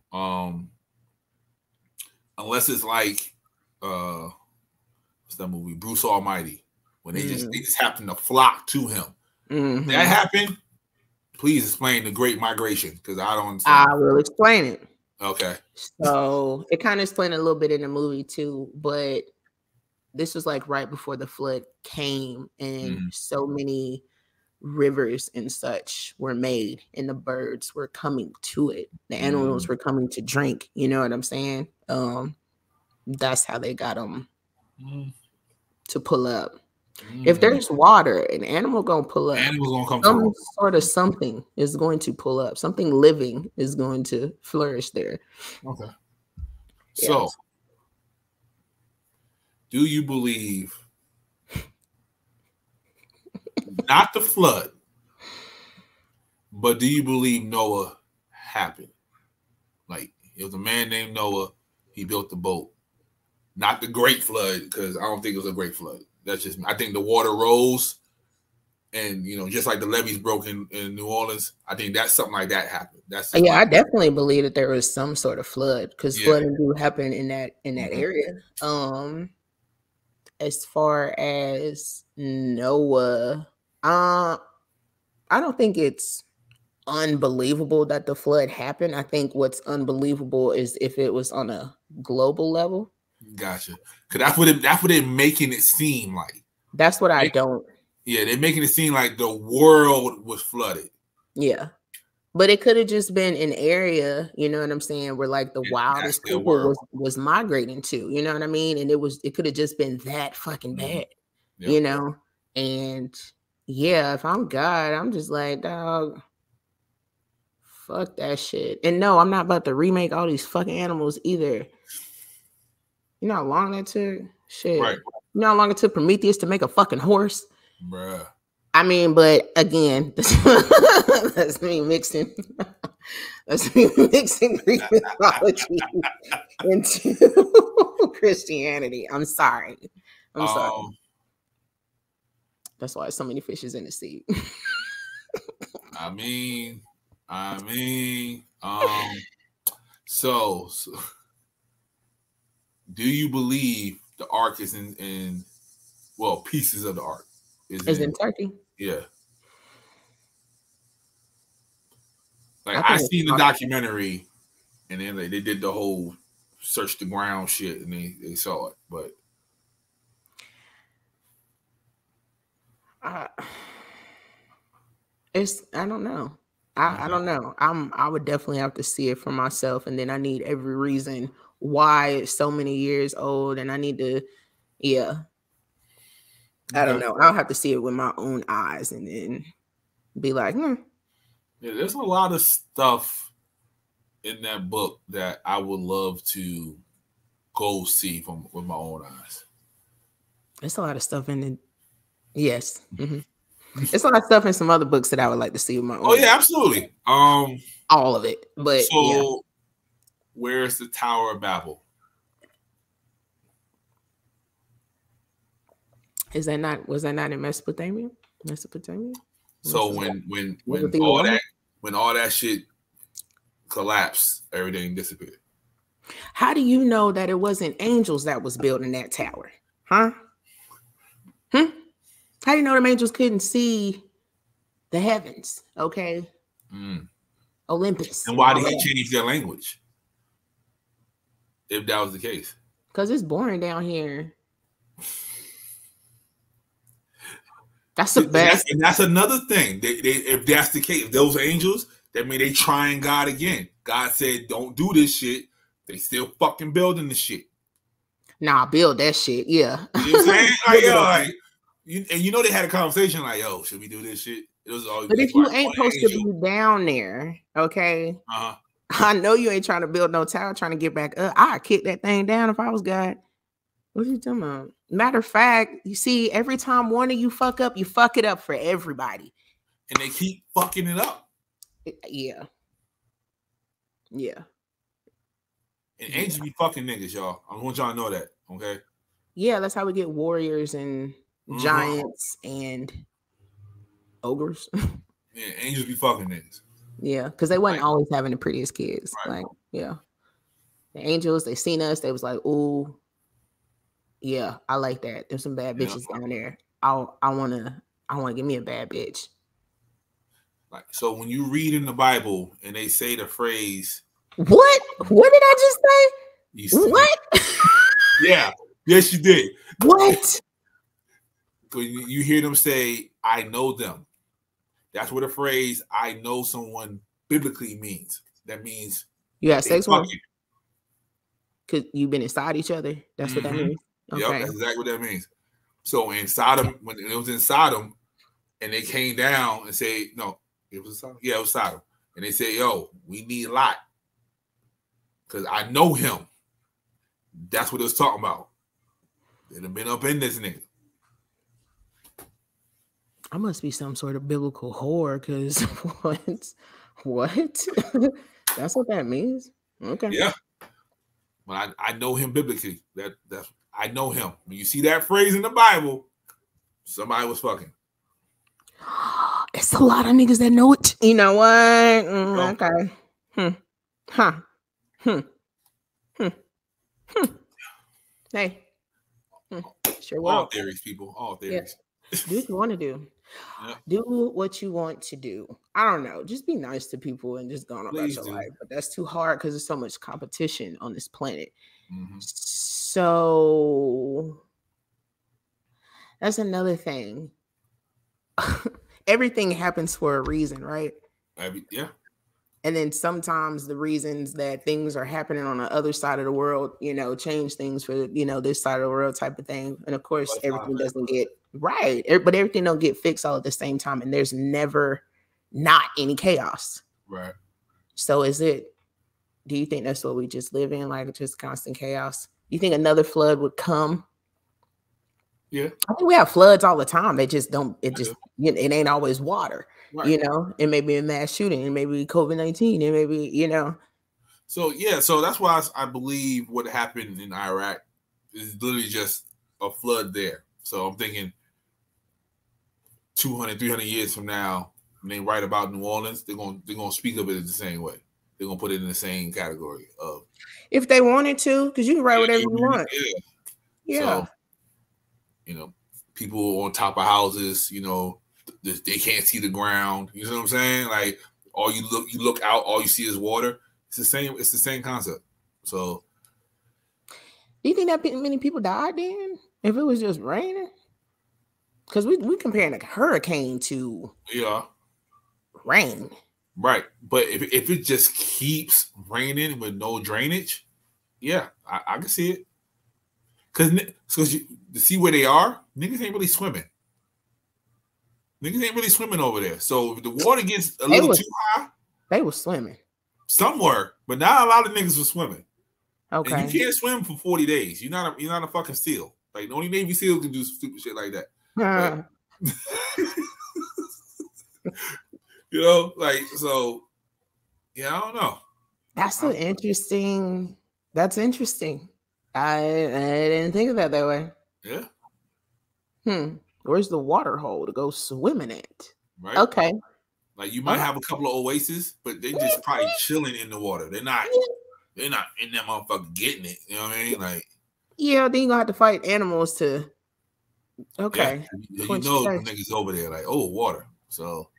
unless it's like what's that movie? Bruce Almighty. When they just happen to flock to him. That happened. Please explain the Great Migration, because I don't understand. I will explain it. Okay. So it kind of explained a little bit in the movie too, but this was like right before the flood came, and so many rivers and such were made, and the birds were coming to it. The animals were coming to drink. You know what I'm saying? That's how they got them to pull up. If there's water, an animal gonna pull up. Animals gonna come. Some sort of something is going to pull up. Something living is going to flourish there. Okay. So, do you believe not the flood, but do you believe Noah happened? Like It was a man named Noah. He built the boat. Not the Great Flood, because I don't think it was a Great Flood. That's just, I think the water rose, and just like the levees broke in New Orleans, I think that's something like that happened. That's yeah, I definitely believe that there was some sort of flood, because flooding do happen in that area. As far as Noah, I don't think it's unbelievable that the flood happened. I think what's unbelievable is if it was on a global level. Gotcha. Because that's what they're making it seem like. That's what I don't. Yeah, they're making it seem like the world was flooded. Yeah. But it could have just been an area, you know what I'm saying, where like the wildest people was migrating to, you know what I mean? And it could have just been that fucking bad, And yeah, if I'm God, I'm just like, dog, fuck that shit. And no, I'm not about to remake all these fucking animals either. You know how long that took? Shit. Right. You know how long it took Prometheus to make a fucking horse? Bruh. I mean, but again, that's me mixing. That's me mixing Greek mythology into Christianity. I'm sorry. That's why so many fishes in the sea. So do you believe the ark is in pieces of the ark is in Turkey? Yeah. Like I seen the documentary, and then they did the whole search the ground shit, and they saw it, but I don't know. I don't know. I would definitely have to see it for myself, and then I need every reason why it's so many years old, and I need to, I don't know. I'll have to see it with my own eyes, and then be like, Yeah, there's a lot of stuff in that book that I would love to go see with my own eyes. There's a lot of stuff in it. Yes. Mm-hmm. It's a lot of stuff in some other books that I would like to see with my own. Oh yeah, absolutely. All of it. But so where's the Tower of Babel? Was that not in Mesopotamia? So when all that shit collapsed, everything disappeared. How do you know that it wasn't angels that was building that tower? Huh? How do you know them angels couldn't see the heavens? Okay. Olympus. And why did he change their language? If that was the case. Because it's boring down here. That's the best. And that's another thing. If that's the case, if those angels, that mean they trying God again. God said, don't do this shit. They still fucking building the shit. Nah, build that shit. Yeah. You know what I'm saying? They had a conversation like, yo, should we do this shit? It was always, but if you ain't supposed to be down there, okay? I know you ain't trying to build no tower, trying to get back up. I'd kick that thing down if I was God. What are you talking about? Matter of fact, you see, every time one of you fuck up, you fuck it up for everybody. And they keep fucking it up. Yeah. And angels be fucking niggas, y'all. I want y'all to know that, okay? Yeah, that's how we get warriors and giants and ogres. Yeah, angels be fucking niggas. Yeah, because they wasn't always having the prettiest kids. Right. Like, yeah. The angels, they seen us, they was like, ooh, yeah, I like that. There's some bad bitches down there. I wanna give me a bad bitch. Like, so when you read in the Bible and they say the phrase, what did I just say? What? Yeah, yes, you did. What? You hear them say, I know them. That's what the phrase I know someone biblically means. That means you have sex with them? Because you've been inside each other. That's what that means. Okay. Yep, that's exactly what that means. So in Sodom, when it was in Sodom, and they came down and said, no, it was Sodom. Yeah, it was Sodom. And they said, yo, we need Lot. Because I know him. That's what it was talking about. They'd have been up in this nigga. I must be some sort of biblical whore, because what? That's what that means? Okay. Yeah. But I know him biblically. That's I know him. When you see that phrase in the Bible, somebody was fucking. It's a lot of niggas that know it. You know what? No. Okay. Huh. Hey. Sure. All theories, people. All theories. Yeah. Do what you want to do. Yeah. Do what you want to do. I don't know. Just be nice to people and just go on about your life. But that's too hard because there's so much competition on this planet. Mm-hmm. So that's another thing. Everything happens for a reason, right? Yeah. And then sometimes the reasons that things are happening on the other side of the world, change things for, this side of the world type of thing. And of course, everything doesn't get right, but everything don't get fixed all at the same time. And there's never not any chaos. Right. So do you think that's what we just live in? Like just constant chaos? You think another flood would come? Yeah. I think we have floods all the time. They just don't, it ain't always water. Right. It may be a mass shooting, it may be COVID-19, it may be, So so that's why I believe what happened in Iraq is literally just a flood there. So I'm thinking 200, 300 years from now, when they write about New Orleans, they're gonna speak of it the same way. They're gonna put it in the same category of if they wanted to, because you can write whatever you want. Yeah. So, people on top of houses, they can't see the ground. You know what I'm saying? Like, you look out, all you see is water. It's the same concept. So, do you think that many people died then if it was just raining? Because we comparing a hurricane to rain, right? But if it just keeps raining with no drainage, yeah, I can see it. Because to see where they are, niggas ain't really swimming. Niggas ain't really swimming over there. So if the water gets a little too high, they were swimming. Some were, but not a lot of niggas were swimming. Okay. And you can't swim for 40 days. You're not a fucking SEAL. Like the only Navy SEAL can do stupid shit like that. So yeah, I don't know. That's interesting. That's interesting. I didn't think of that way. Yeah. Where's the water hole to go swimming at? Right. Okay. Like you might have a couple of oases, but they just probably chilling in the water. They're not in that motherfucker getting it. You know what I mean? Like, yeah, then you gonna have to fight animals to. Okay. Yeah, niggas over there like, oh, water. So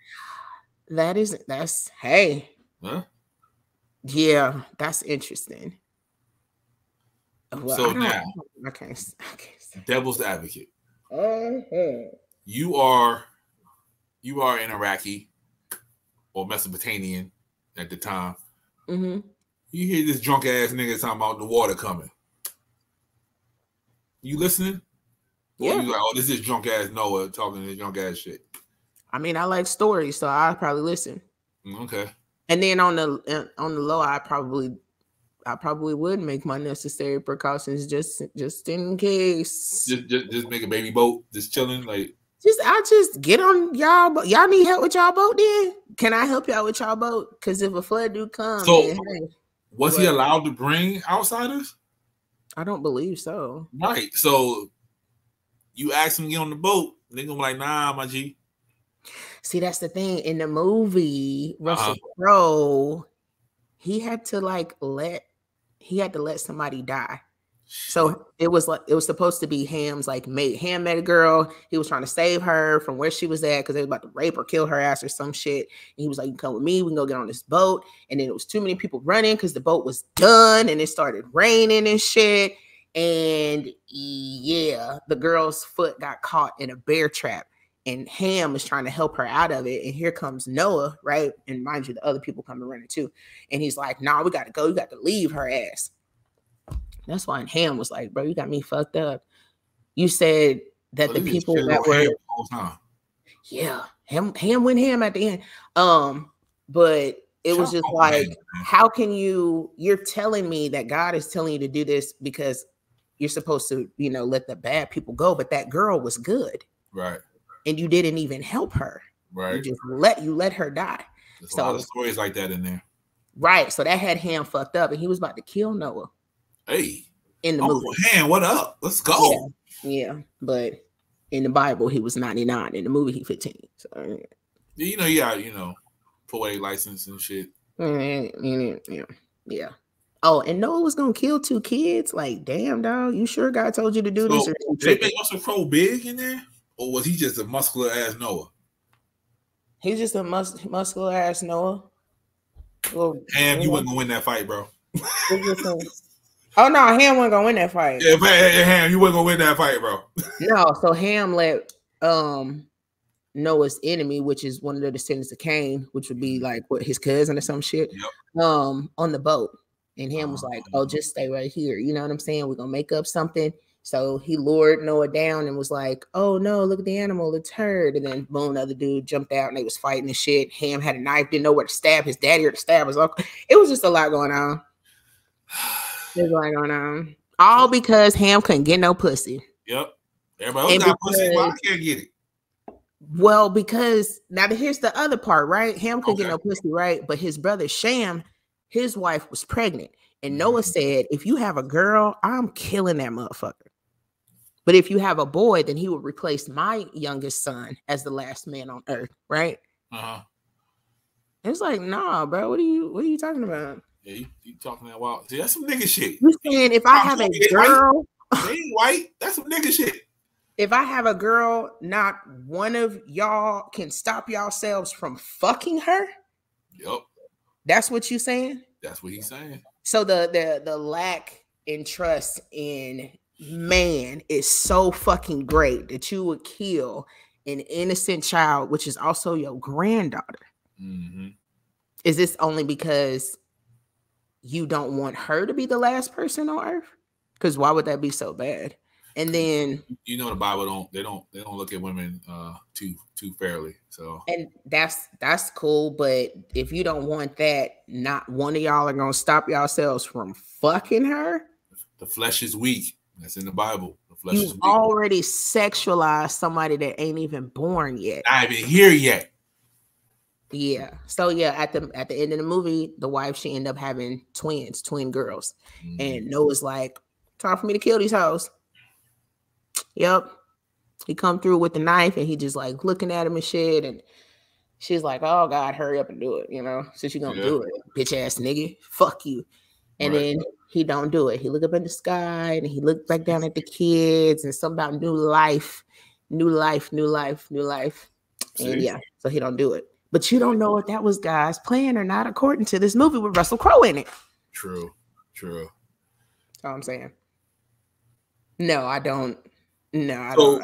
that's hey. Huh? Yeah, that's interesting. Well, so now, okay. Devil's advocate. You are an Iraqi or Mesopotamian at the time. Mm-hmm. You hear this drunk ass nigga talking about the water coming. You listening? Yeah. Or you like, oh, this is drunk ass Noah talking this drunk ass shit. I mean, I like stories, so I'll probably listen. Okay. And then on the low, I probably would make my necessary precautions just in case. Just make a baby boat, just chilling, like. I'll just get on y'all. Y'all need help with y'all boat? Then can I help y'all with y'all boat? Because if a flood do come, so then, was he allowed to bring outsiders? I don't believe so. Right. So you ask him to get on the boat, they gonna be like, nah, my G. See, that's the thing. In the movie, Russell Crowe, he had to let somebody die. So it was supposed to be Ham's mate. Ham met a girl. He was trying to save her from where she was at because they was about to rape or kill her ass or some shit. And he was like, "You come with me. We can go get on this boat." And then it was too many people running because the boat was done and it started raining and shit. And yeah, the girl's foot got caught in a bear trap. And Ham is trying to help her out of it. And here comes Noah, right? And mind you, the other people coming running too. And he's like, "Nah, we got to go. You got to leave her ass." That's why Ham was like, "Bro, you got me fucked up." You said that the people that were, yeah, Ham went ham at the end. But it was just like, how can you're telling me that God is telling you to do this because you're supposed to, let the bad people go, but that girl was good. Right. And you didn't even help her. Right. You just let her die. There's a lot of stories like that in there. Right. So that had Ham fucked up, and he was about to kill Noah. Hey. In the movie. Ham, what up? Let's go. Yeah. But in the Bible, he was 99. In the movie, he 15. So you know, you got, poetic license and shit. Yeah. Oh, and Noah was gonna kill 2 kids. Like, damn, dog. You sure God told you to do this? Or did they make Russell Crowe big in there, or was he just a muscular ass Noah? He's just a muscular ass Noah. Well, Ham, you wasn't gonna win that fight, bro. Oh no, Ham wasn't gonna win that fight. Yeah, Ham, you wasn't gonna win that fight, bro. No, so Ham let Noah's enemy, which is one of the descendants of Cain, which would be like what, his cousin or some shit, on the boat. And Ham was like, "Oh, just stay right here." You know what I'm saying? We're gonna make up something. So he lured Noah down and was like, "Oh no, look at the animal, it's hurt." And then boom, the other dude jumped out and they was fighting and shit. Ham had a knife, didn't know where to stab his daddy or to stab his uncle. It was just a lot going on. There's a lot going on. All because Ham couldn't get no pussy. Yep. Everybody else got pussy, but I can't get it. Well, because now here's the other part, right? Ham couldn't get no pussy, right? But his brother Sham, his wife was pregnant. And Noah said, if you have a girl, I'm killing that motherfucker. But if you have a boy, then he would replace my youngest son as the last man on earth, right? It's like, nah, bro. What are you talking about? Yeah, you talking that wild. See, that's some nigga shit. You saying if I have a girl, they ain't white. That's some nigga shit. If I have a girl, not one of y'all can stop yourselves from fucking her. Yep. That's what you saying? That's what he's saying. So the lack in trust in man is so fucking great that you would kill an innocent child, which is also your granddaughter. Mm-hmm. Is this only because you don't want her to be the last person on earth? Because why would that be so bad? And then the Bible don't look at women too fairly. So and that's cool, but if you don't want that, not one of y'all are gonna stop yourselves from fucking her. The flesh is weak. That's in the Bible. The flesh is weak. Already sexualized somebody that ain't even born yet. Not even here yet. Yeah. So yeah, at the end of the movie, the wife, she ended up having twin girls. And Noah's like, time for me to kill these hoes. Yep. He come through with the knife and he just like looking at him and shit. And she's like, oh God, hurry up and do it. Since you're gonna do it, bitch ass nigga, fuck you. And then he don't do it. He look up in the sky and he looked back down at the kids and something about new life. See? And yeah, so he don't do it. But you don't know if that was God's plan or not, according to this movie with Russell Crowe in it. True. That's all I'm saying. No, I don't. No, I don't.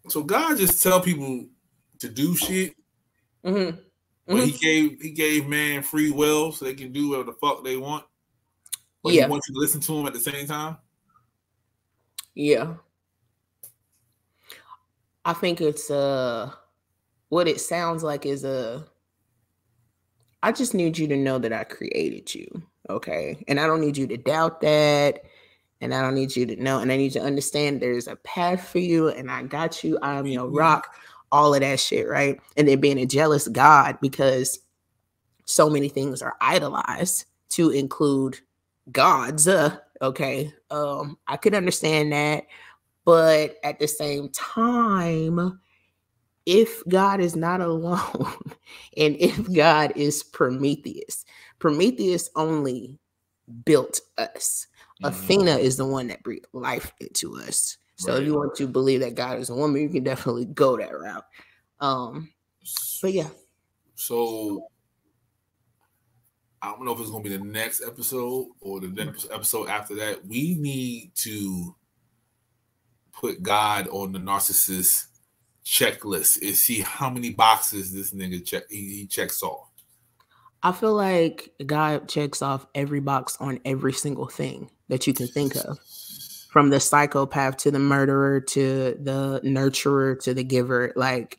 So God just tell people to do shit. Mm-hmm. But he gave man free will so they can do whatever the fuck they want. But he wants you to listen to him at the same time. Yeah. I think it's what it sounds like is I just need you to know that I created you. Okay. And I don't need you to doubt that. And I don't need you to know. And I need you to understand there's a path for you. And I got you. I'm your rock. All of that shit. Right. And then being a jealous God because so many things are idolized to include gods. Okay. I could understand that. But at the same time, if God is not alone and if God is Prometheus only built us. Athena is the one that breathed life into us. So if you want to believe that God is a woman, you can definitely go that route. But yeah. So I don't know if it's going to be the next episode or the next episode after that. We need to put God on the narcissist checklist and see how many boxes this nigga he checks off. I feel like God checks off every box on every single thing that you can think of, from the psychopath to the murderer to the nurturer to the giver. Like,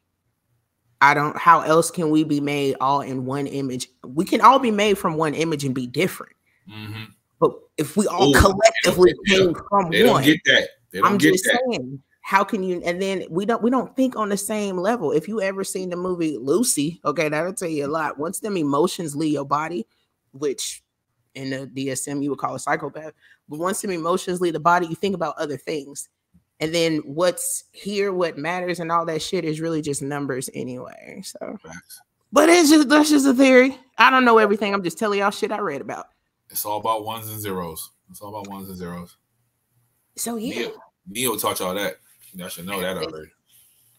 how else can we be made all in one image? We can all be made from one image and be different. Mm-hmm. But if we all collectively came from they one, don't get that. I'm just saying, how can you? And then we don't think on the same level. If you ever seen the movie Lucy, okay, that'll tell you a lot. Once them emotions leave your body, which in the DSM you would call a psychopath, but once them emotions leave the body, you think about other things. And then what's here, what matters, and all that shit is really just numbers anyway. So, but that's just a theory. I don't know everything. I'm just telling y'all shit I read about. It's all about ones and zeros. It's all about ones and zeros. So yeah, Neo taught y'all that. Y'all should know that already.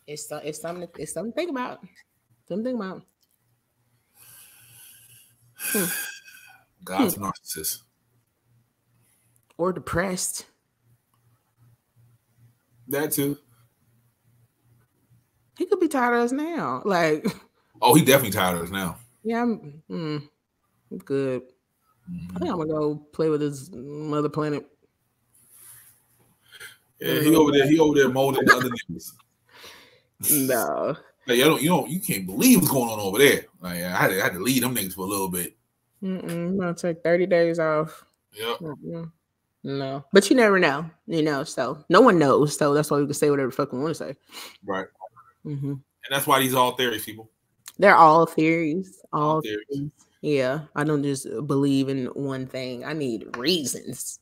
It's something to think about. Something to think about. God's narcissist. Or depressed. That too. He could be tired of us now. Like, oh, he definitely tired of us now. Yeah, I'm good. I think I'm gonna go play with his mother planet. Yeah, he over there molding the other niggas. No. Like, you can't believe what's going on over there. Like, I had to lead them niggas for a little bit. I'm gonna take 30 days off. Yep. No, but you never know, so no one knows. So that's why we can say whatever the fuck we want to say. Right. And that's why these all theories, people. They're all theories. All theories. Yeah. I don't just believe in one thing. I need reasons.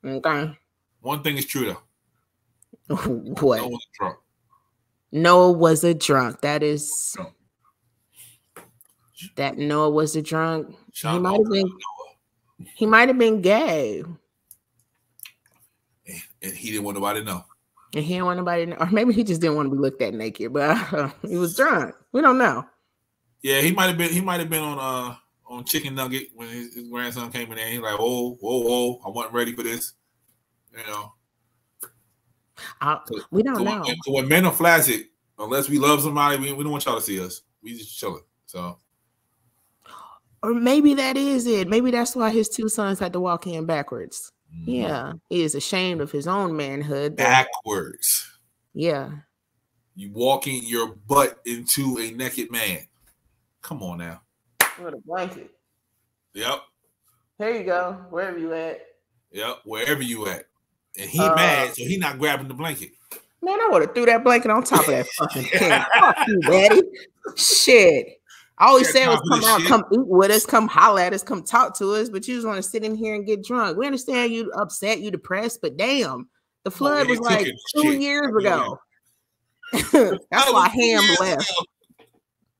Okay. One thing is true though. What? Noah was a drunk. Noah was a drunk. That is that Noah was a drunk. He might have been gay. And he didn't want nobody to know. And he didn't want nobody to know. Or maybe he just didn't want to be looked at naked, but he was drunk. We don't know. Yeah, he might have been on Chicken Nugget when his grandson came in there. He's like, whoa, I wasn't ready for this. We don't know. So when men are flaccid, unless we love somebody, we don't want y'all to see us. We just chilling. So, or maybe that is it. Maybe that's why his two sons had to walk in backwards. Yeah, he is ashamed of his own manhood. Backwards. Yeah. You walking your butt into a naked man. Come on now. What a blanket. Yep. Here you go. Wherever you at. Yep. Wherever you at. And he mad, so he not grabbing the blanket. Man, I would have threw that blanket on top of that fucking thing. Fuck you, daddy. Shit. All he said was come out, come eat with us, come holler at us, come talk to us, but you just want to sit in here and get drunk. We understand you upset, you depressed, but damn, the flood was like 2 years ago. That's why Ham left.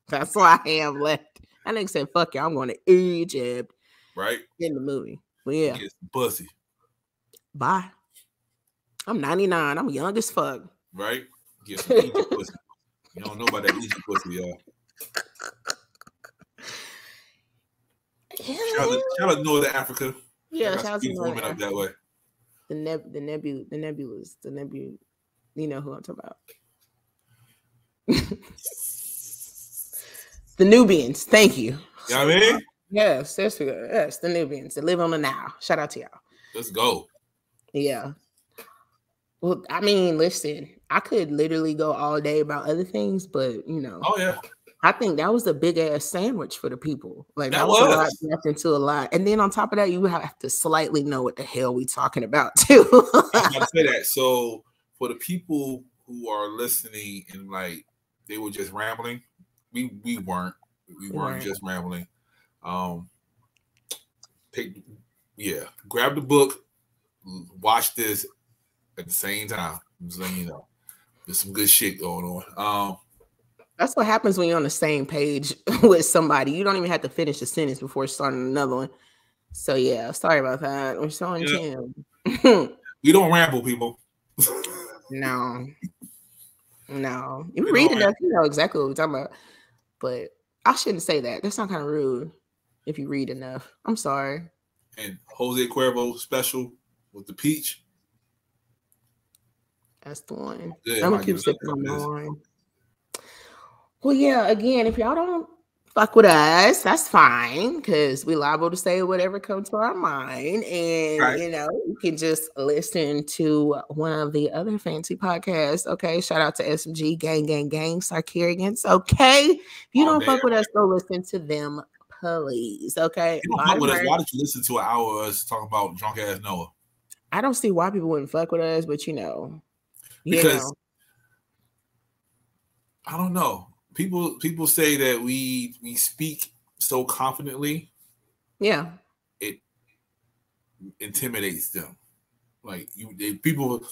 That's why Ham left. That nigga said, fuck you, I'm going to Egypt. Right. In the movie. But yeah. Get some pussy. Bye. I'm 99. I'm young as fuck. Right? Get some Egypt pussy. You don't know about that Egypt pussy, y'all. Shout out to Northern Africa. Yeah, shout out to Northern Africa. Up that way. The nebulas. You know who I'm talking about. The Nubians. Thank you. You know what I mean? Yes, the Nubians that live on the Nile. Shout out to y'all. Let's go. Yeah. Well, I mean, listen, I could literally go all day about other things, but Oh yeah. I think that was a big ass sandwich for the people. Like that was a lot left into a lot. And then on top of that, you have to slightly know what the hell we talking about too. I was about to say that. So for the people who are listening and like they were just rambling, we weren't just rambling. Grab the book, watch this at the same time. I'm just letting you know. There's some good shit going on. That's what happens when you're on the same page with somebody. You don't even have to finish the sentence before starting another one. So yeah, sorry about that. We're so in tune. We don't ramble, people. No. You read enough, you know exactly what we're talking about. But I shouldn't say that. That sounds kind of rude if you read enough. I'm sorry. And Jose Cuervo special with the peach. That's the one. Good. I'm gonna keep sipping on my wine. Well, yeah, again, if y'all don't fuck with us, that's fine, because we liable to say whatever comes to our mind. And, you can just listen to one of the other fancy podcasts, okay? Shout out to SMG, Gang, Sarcarrogance, okay? If you don't fuck with us, go listen to them, please, okay? You don't fuck with us, why did you listen to an hour of us talking about drunk-ass Noah? I don't see why people wouldn't fuck with us, but, you Because I don't know. People say that we speak so confidently. Yeah. It intimidates them. Like people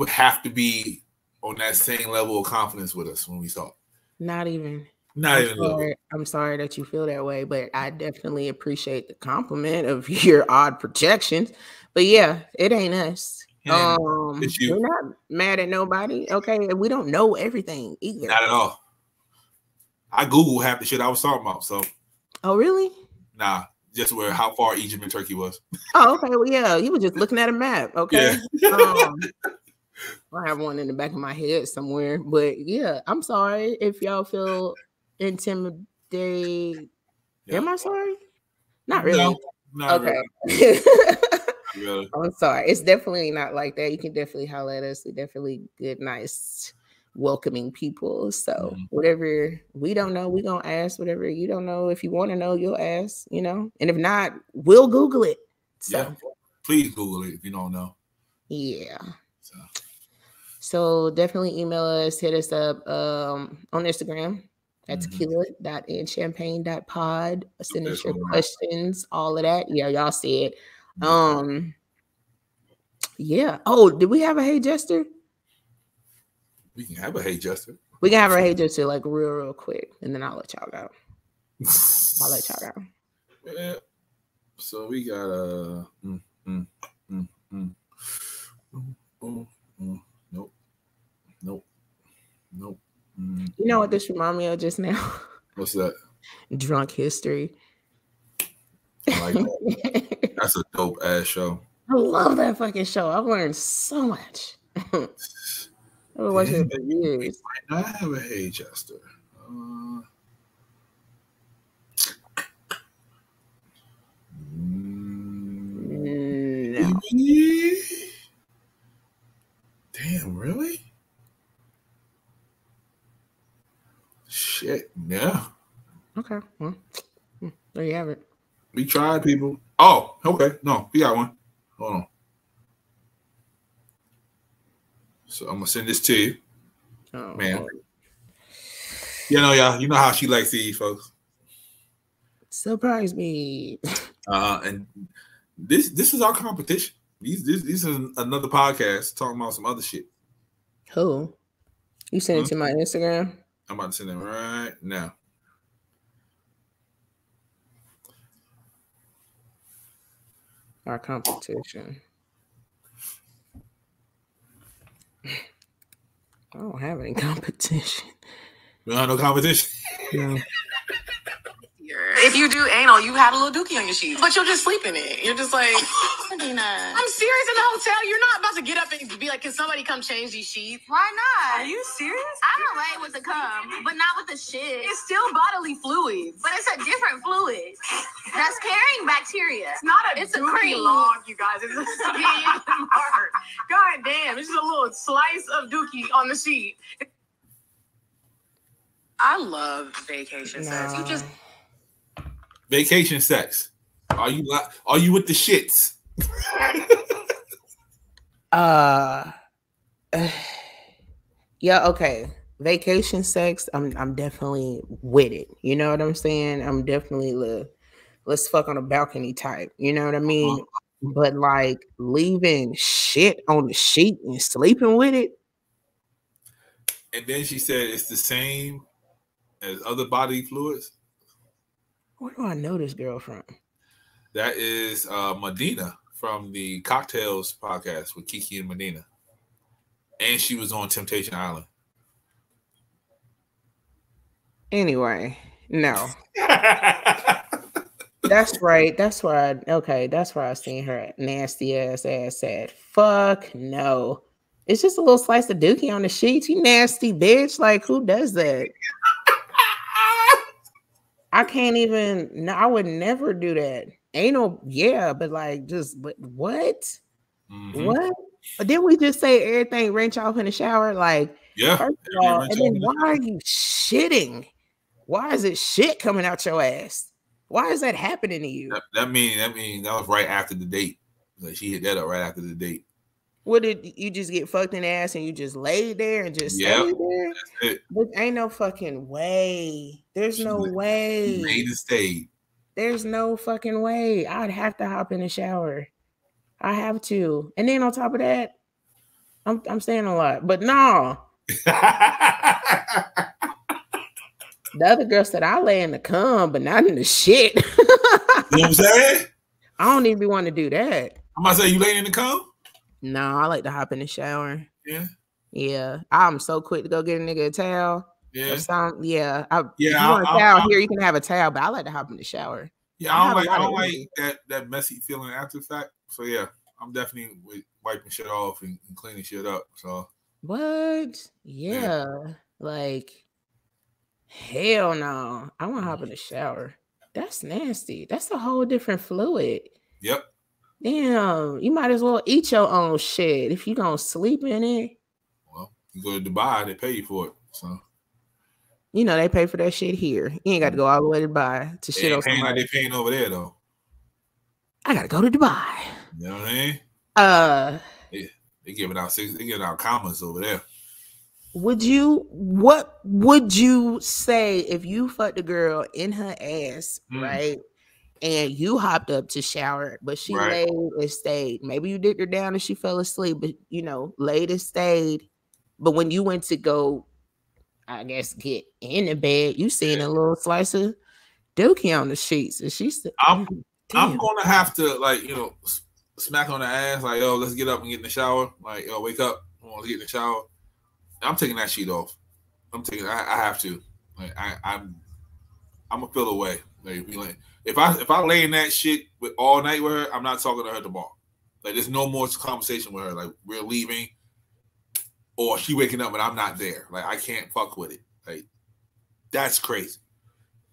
have to be on that same level of confidence with us when we talk. Not even. I'm sorry that you feel that way, but I definitely appreciate the compliment of your odd projections. But yeah, it ain't us. It's you. We're not mad at nobody. Okay, we don't know everything either. Not at all. I Googled half the shit I was talking about. So. Oh really? Nah, just how far Egypt and Turkey was. Oh okay. Well, yeah, you were just looking at a map. Okay. Yeah. I have one in the back of my head somewhere, but yeah, I'm sorry if y'all feel intimidated. Yeah. Am I sorry? Not really. No, not okay. Really. Really. I'm sorry. It's definitely not like that. You can definitely holler at us. We're definitely good, nice, welcoming people. So whatever we don't know, we're going to ask. Whatever you don't know, if you want to know, you'll ask, And if not, we'll Google it. So. Yeah. Please Google it if you don't know. Yeah. So definitely email us, hit us up on Instagram at tequila.andchampagne.pod. Send us your questions, all of that. Yeah, y'all see it. Yeah. Oh, did we have a Hey Jester? We can have a Hey Jester. We can have a Hey Jester like real quick, and then I'll let y'all go. Yeah. So we got Nope. You know what this reminded me of just now? What's that? Drunk History. I like that. That's a dope ass show. I love that fucking show. I've learned so much. I've been watching it for years. I have a Hey Jester. No. Damn, really? Shit, yeah. Okay, well, there you have it. We tried, people. Oh, okay. No, we got one. Hold on. So I'm gonna send this to you, man. You know how she likes to eat, folks. Surprise me. And this is our competition. This is another podcast talking about some other shit. Who? You send it to my Instagram? I'm about to send it right now. Our competition. I don't have any competition. You don't have no competition? No. If you do anal, you had a little dookie on your sheets, but you'll just sleep in it. You're just like, I'm serious. In the hotel, you're not about to get up and be like, can somebody come change these sheets? Why not? Are you serious? I'm alright with the cum, but not with the shit. It's still bodily fluids, but it's a different fluid that's carrying bacteria. It's not a cream log, you guys. It's a skin mark. God damn, it's just a little slice of dookie on the sheet. I love vacation sex. You just vacation sex. Are you with the shits? Yeah, okay. Vacation sex, I'm definitely with it. You know what I'm saying? I'm definitely let's fuck on a balcony type. You know what I mean? But like leaving shit on the sheet and sleeping with it. And then she said it's the same as other bodily fluids. Where do I know this girl from? That is Medina from the Cocktails podcast with Kiki and Medina. And she was on Temptation Island. Anyway, no. That's right. That's where I seen her nasty ass said, fuck no. It's just a little slice of dookie on the sheets. You nasty bitch. Like, who does that? I can't even. No, I would never do that. Ain't no. Yeah, but like, but what? Mm-hmm. What? But didn't we just say everything wrench off in the shower? Like, yeah. First of all, and then why are you shitting? Why is it shit coming out your ass? Why is that happening to you? That mean that was right after the date. Like she hit that up right after the date. What did you just get fucked in the ass and you just laid there and just stayed there? It. But ain't no fucking way. There's no way. Laid and stayed. There's no fucking way. I'd have to hop in the shower. I have to. And then on top of that, I'm saying a lot. But no. The other girl said I lay in the cum, but not in the shit. You know what I'm saying? I don't even want to do that. I'm about to say you laying in the cum? No, I like to hop in the shower. Yeah. Yeah. I'm so quick to go get a nigga a towel. Yeah. Or something. Yeah. If you Yeah. want a towel here, you can have a towel, but I like to hop in the shower. Yeah, I don't like that messy feeling after the fact. So yeah, I'm definitely wiping shit off and cleaning shit up. So what? Yeah. Like hell no. I want to hop in the shower. That's nasty. That's a whole different fluid. Yep. Damn, you might as well eat your own shit if you gonna sleep in it. Well, you go to Dubai, they pay you for it. So you know they pay for that shit here. You ain't got to go all the way to Dubai to shit on somebody. Like they paying over there though. I gotta go to Dubai. You know what I mean? They giving out commas over there. What would you say if you fucked a girl in her ass, right? And you hopped up to shower, but she laid and stayed. Maybe you dipped her down and she fell asleep, but you know, laid and stayed. But when you went to go, I guess, get in the bed, you seen a little slice of dookie on the sheets. And she said, I'm gonna have to, like, you know, smack on the ass, like, yo, let's get up and get in the shower. Like, yo, wake up, I want to get in the shower. I'm taking that sheet off. I have to. Like, I'm gonna feel away. Like, if I lay in that shit with all night with her, I'm not talking to her tomorrow. Like, there's no more conversation with her. Like, we're leaving, or she waking up and I'm not there. Like, I can't fuck with it. Like, that's crazy.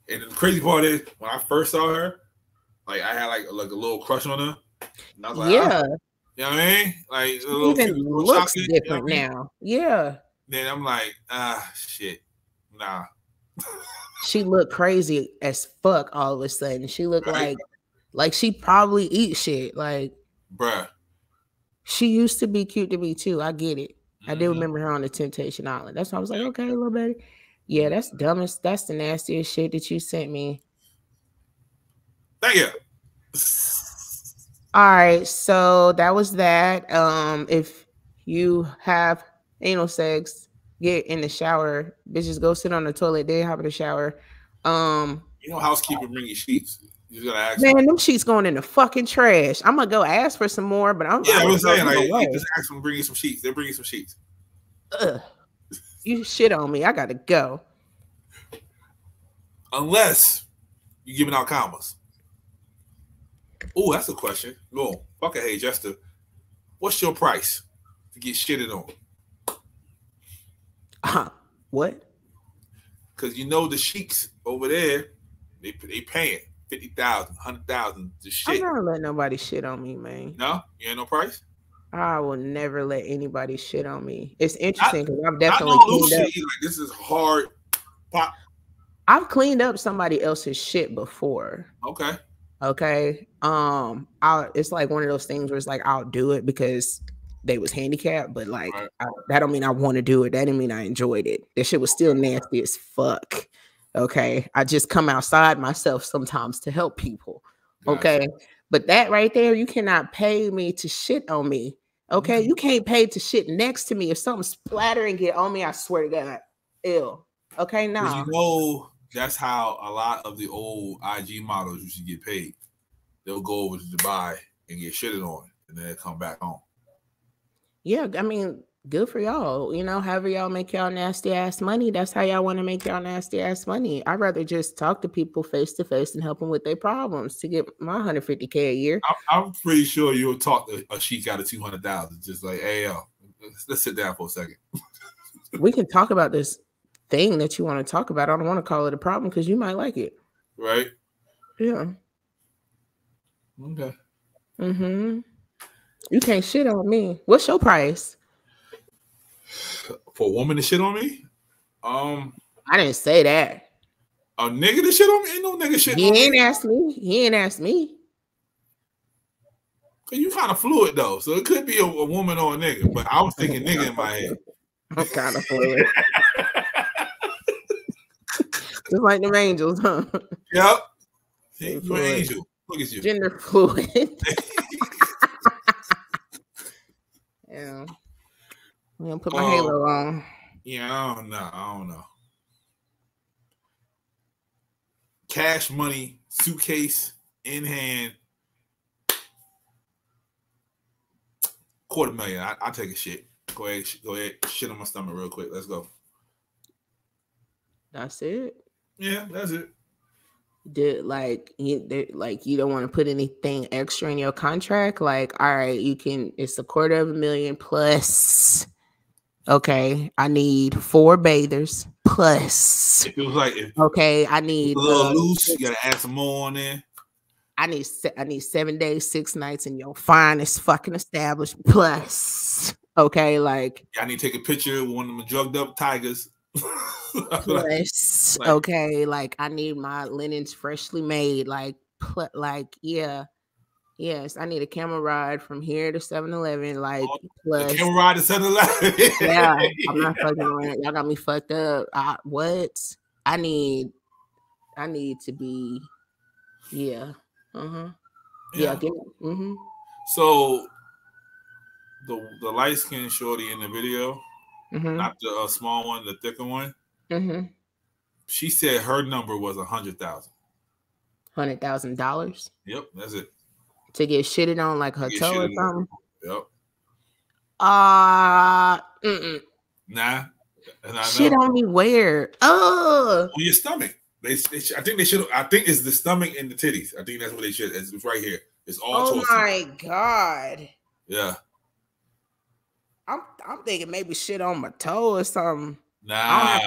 And the crazy part is, when I first saw her, like, I had like a little crush on her. And I was like, yeah, you know what I mean? Like, it even looks different now. Yeah. Then I'm like, shit, nah. She looked crazy as fuck all of a sudden. She looked like she probably eats shit. Like, bruh. She used to be cute to me too. I get it. I do remember her on the Temptation Island. That's why I was like, okay, little baby. Yeah, that's dumbest. That's the nastiest shit that you sent me. Thank you. All right, so that was that. If you have anal sex, get in the shower. Bitches go sit on the toilet, then hop in the shower. You know, housekeeper bring you sheets. You just gotta ask. Man, them sheets going in the fucking trash. I'm gonna go ask for some more, but I was saying, like, you just ask them to bring you some sheets. They bring you some sheets. You shit on me. I gotta go. Unless you're giving out commas. Oh, that's a question. No, fuck it. Hey, Jester, what's your price to get shitted on? What? Because you know the sheiks over there, they paying 50,000, 100,000 to shit. I'm not letting nobody shit on me, man. No, you ain't no price. I will never let anybody shit on me. It's interesting because I've definitely cleaned up. Like, this is hard pop. I've cleaned up somebody else's shit before. Okay. It's like one of those things where it's like I'll do it because they was handicapped, but like that don't mean I want to do it. That didn't mean I enjoyed it. That shit was still nasty as fuck. Okay, I just come outside myself sometimes to help people. Okay, but that right there, you cannot pay me to shit on me. Okay, you can't pay to shit next to me. If something splatter and get on me, I swear to God, ill. Okay, now you know that's how a lot of the old IG models used to get paid. They'll go over to Dubai and get shitted on, and then they come back home. Yeah, I mean, good for y'all. You know, however y'all make y'all nasty ass money, that's how y'all want to make y'all nasty ass money. I'd rather just talk to people face to face and help them with their problems to get my $150K a year. I'm pretty sure you'll talk to a sheik out of 200,000. Just like, hey, yo, let's sit down for a second. We can talk about this thing that you want to talk about. I don't want to call it a problem because you might like it. Right? Yeah. Okay. You can't shit on me. What's your price? For a woman to shit on me? I didn't say that. A nigga to shit on me? Ain't no nigga shit on me. He ain't asked me. Cause Cause you kind of fluid though, so it could be a woman or a nigga. But I was thinking nigga in my head. I'm kind of fluid. Just like them angels, huh? Yep. You an angel. Look at you. Gender fluid. Yeah. I'm gonna put my halo on. Yeah, I don't know. Cash money, suitcase in hand, $250,000. I'll take a shit. Go ahead, shit on my stomach real quick. Let's go. That's it. Yeah, that's it. You don't want to put anything extra in your contract. Like, all right, it's $250,000 plus. Okay, I need 4 bathers plus. It feels like I need a little loose. You gotta add some more on there. I need 7 days, 6 nights in your finest fucking establishment plus. Okay, like I need to take a picture with one of them drugged up tigers. Plus, okay, like I need my linens freshly made. Yes, I need a camera ride from here to 7-Eleven. Like, plus a camera ride to 7-Eleven. Yeah, I'm not fucking around. Y'all got me fucked up. What? I need to be. Yeah. Yeah. So the light skinned shorty in the video, not the small one, the thicker one. She said her number was $100,000. $100,000. Yep, that's it. To get shitted on like her toe or something. Yep. Nah. Shit on me where? Oh, on your stomach. I think they should. I think it's the stomach and the titties. I think that's what they should. It's right here. It's all. Oh my god. Yeah. I'm thinking maybe shit on my toe or something. Nah,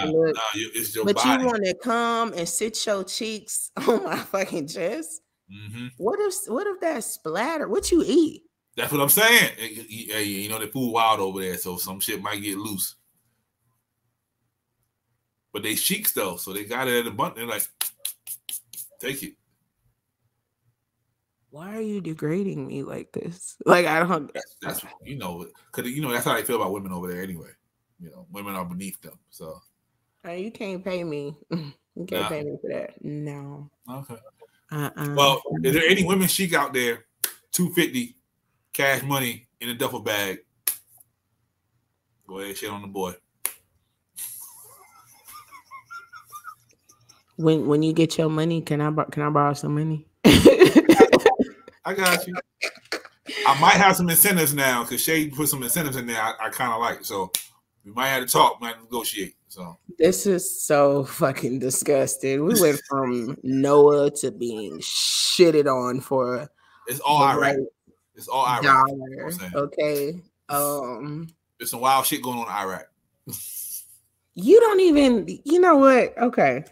it's your but body. You want to come and sit your cheeks on my fucking chest? What if that splatter? What you eat? That's what I'm saying. You know, they food wild over there, so some shit might get loose. But they sheiks though, so they got it at a bunch. They're like, take it. Why are you degrading me like this? Like I don't. That's because that's how they feel about women over there anyway. You know, women are beneath them. So you can't pay me. You can't pay me for that. No. Okay. Well, is there any women chic out there? $250 cash money in a duffel bag. Go ahead, shit on the boy. When you get your money, can I borrow some money? I got you. I might have some incentives now because Shae put some incentives in there. I kind of like, so we might have to talk, might negotiate. So this is so fucking disgusting. We went from Noah to being shitted on for. It's all Iraq. It's all Iraq. Okay. There's some wild shit going on in Iraq. You don't even. You know what? Okay.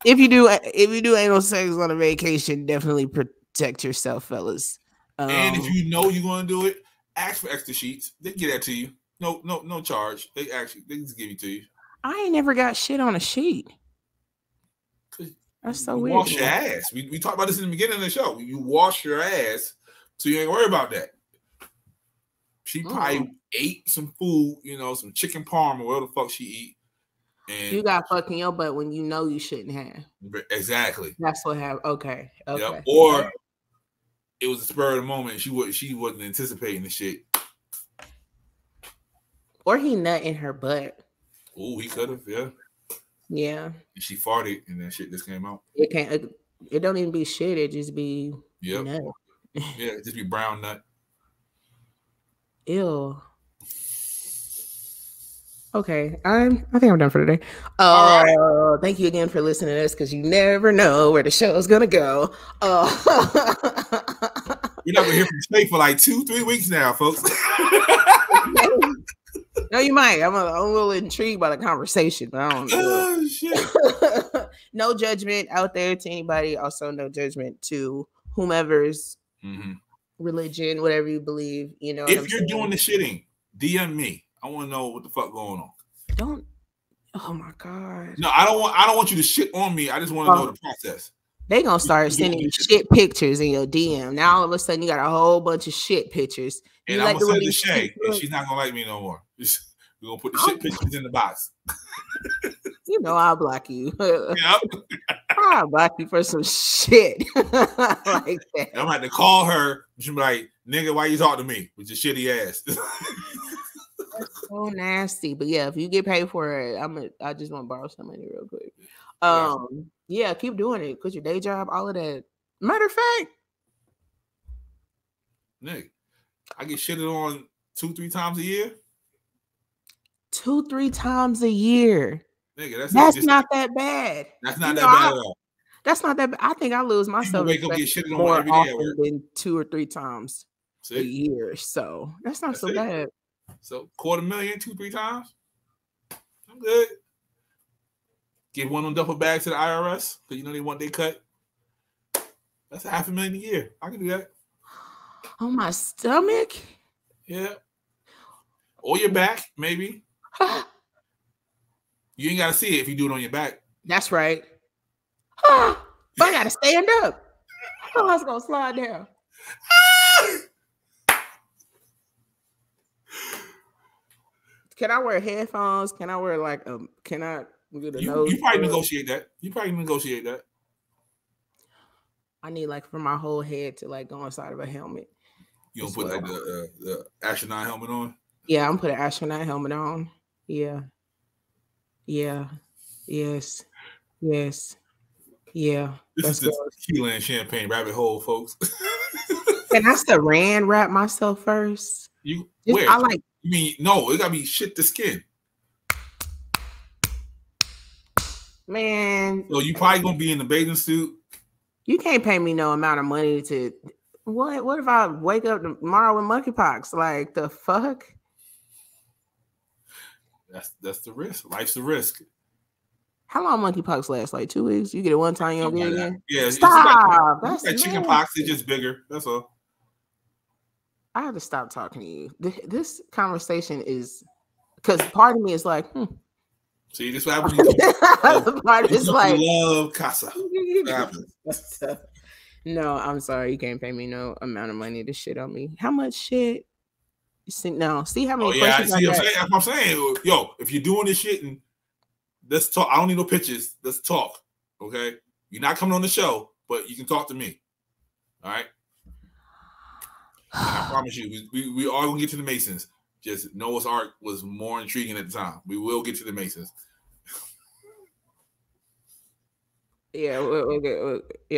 If you do anal sex on a vacation, definitely protect yourself, fellas. And if you know you're going to do it, ask for extra sheets. They get that to you. No charge. They just give it to you. I ain't never got shit on a sheet. That's so weird. Wash your ass. We talked about this in the beginning of the show. You wash your ass, so you ain't worry about that. She probably ate some food, some chicken parm or whatever the fuck she eat. And you got fucking your butt when you know you shouldn't have. Exactly. That's what happened. Okay. Yep. Or it was a spur of the moment. She wasn't anticipating the shit. Or he nut in her butt. Oh, he could have. Yeah. Yeah. And she farted, and that shit just came out. It can't. It don't even be shit. It just be. Yep. Nut. Yeah, it just be brown nut. Ew. Okay, I think I'm done for today. Right. Thank you again for listening to us because you never know where the show is gonna go. We're not gonna hear from Shae for like 2-3 weeks now, folks. No, you might. I'm a little intrigued by the conversation, but I don't know. Oh shit. No judgment out there to anybody. Also, no judgment to whomever's religion, whatever you believe. If you're doing the shitting, DM me. I want to know what the fuck going on. Oh my god. No, I don't want you to shit on me. I just want to know the process. They gonna start sending you shit pictures in your DM. Now all of a sudden you got a whole bunch of shit pictures. You And like I'm the gonna way send it to these Shae, and look? she's not gonna like me no more. We're gonna put the shit pictures in the box. You know I'll block you. Yep. I'll block you for some shit like that. I'm gonna have to call her. She'll be like, "Nigga, why you talk to me with your shitty ass?" That's so nasty. But yeah, if you get paid for it, I just want to borrow some money real quick. Yeah, keep doing it. Quit your day job, all of that. Matter of fact, Nick, I get shitted on 2-3 times a year. 2-3 times a year. Nigga, that's not that bad. That's not that bad at all. That's not that bad. I think I lose myself wake up, get shitted on more every day often than 2 or 3 times a year. So that's not so bad. So $250,000, 2-3 times. I'm good. Give one of them duffel bags to the IRS because you know they want their cut. That's $500,000 a year. I can do that. On my stomach? Yeah. Or your back, maybe. You ain't gotta see it if you do it on your back. That's right. But I gotta stand up. I was gonna slide down. Can I wear headphones? Can I wear like can I get a nose? You probably negotiate that. I need like for my whole head to like go inside of a helmet. You gonna put like the astronaut helmet on? Yeah, I'm putting an astronaut helmet on. Yeah. Yeah. Yes. Yes. Yeah. This is the tequila and champagne rabbit hole, folks. Can I saran wrap myself first? Where? I like. You mean no? It gotta be shit to skin. Man. So you probably gonna be in the bathing suit. You can't pay me no amount of money to. What if I wake up tomorrow with monkeypox? Like the fuck? That's the risk. Life's the risk. How long monkeypox lasts? Like 2 weeks? You get it one time, you don't get it again? Yeah, stop. That's like chicken pox. It's just bigger. That's all. I have to stop talking to you. This conversation is because part of me is like, See, this is what happens. The part is like, love casa. No, I'm sorry. You can't pay me no amount of money to shit on me. How much shit? See how many questions I got. That's what I'm saying. Yo, if you're doing this shit and let's talk. I don't need no pictures. Let's talk. Okay? You're not coming on the show, but you can talk to me. All right? And I promise you, we are gonna get to the Masons. Just Noah's Ark was more intriguing at the time. We will get to the Masons. Yeah, we'll get.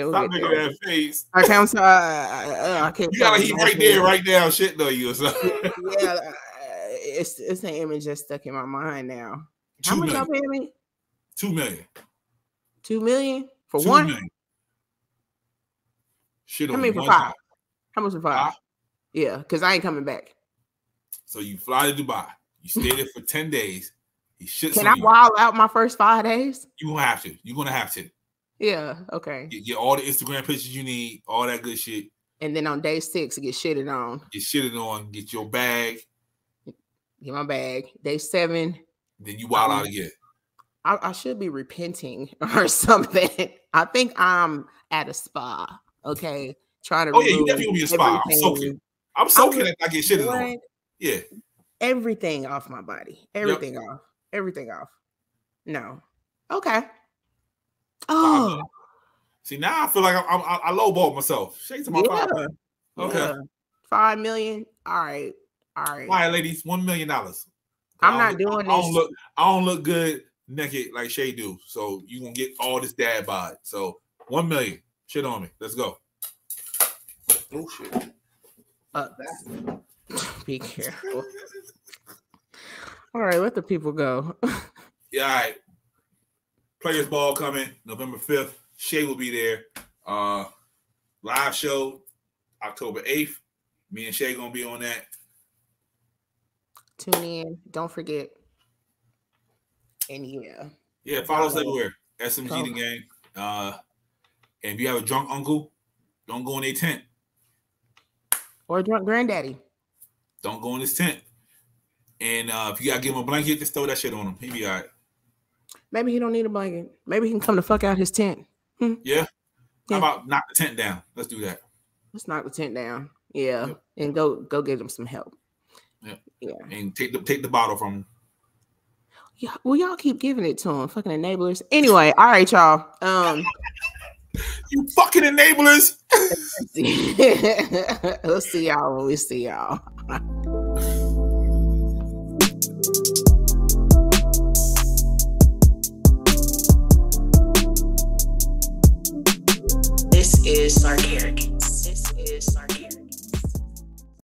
Stop making that face. Okay, I'm sorry. I can't. You gotta keep right there, right now. Shit, though, you. Yeah, it's an image that's stuck in my mind now. How much y'all paying me? $2 million. $2 million for $2 one? million. Shit on How many for 5? Time. How much for 5? Yeah, because I ain't coming back. So you fly to Dubai. You stay there for 10 days. He shits Can I wild out my first 5 days? You're gonna have to. You're gonna have to. Yeah, okay. Get all the Instagram pictures you need, all that good shit. And then on day 6, get shitted on. Get your bag. Get my bag. Day 7. Then you wild out again. I should be repenting or something. I think I'm at a spa. Okay. Trying to you definitely will be a spa. I'm soaking if I get shitted on. Yeah. Everything off my body. Everything off. Everything off. No. Okay. Oh. See, now I feel like I lowballed myself. Shake to my 5 million. Okay. Yeah. 5 million. All right. All right, ladies. $1 million. I'm not doing this. I don't look good naked like Shae do. So you gonna get all this dad bod. So $1 million. Shit on me. Let's go. Oh shit. Be careful. All right, let the people go. Yeah, all right. Players Ball coming November 5th. Shae will be there. Live show October 8th. Me and Shae gonna be on that. Tune in. Don't forget. And yeah, follow us everywhere. SMG the gang. And if you have a drunk uncle, don't go in their tent. Or a drunk granddaddy. Don't go in his tent. And if you gotta give him a blanket, just throw that shit on him. He'll be all right. Maybe he don't need a blanket. Maybe he can come the fuck out his tent. Yeah. How about knock the tent down? Let's do that. Let's knock the tent down. Yeah. And go get them some help. Yeah. And take the bottle from him. Yeah. Well, y'all keep giving it to him. Fucking enablers. Anyway, all right, y'all. You fucking enablers. We'll see y'all when we see y'all. This is Sarcarrogance.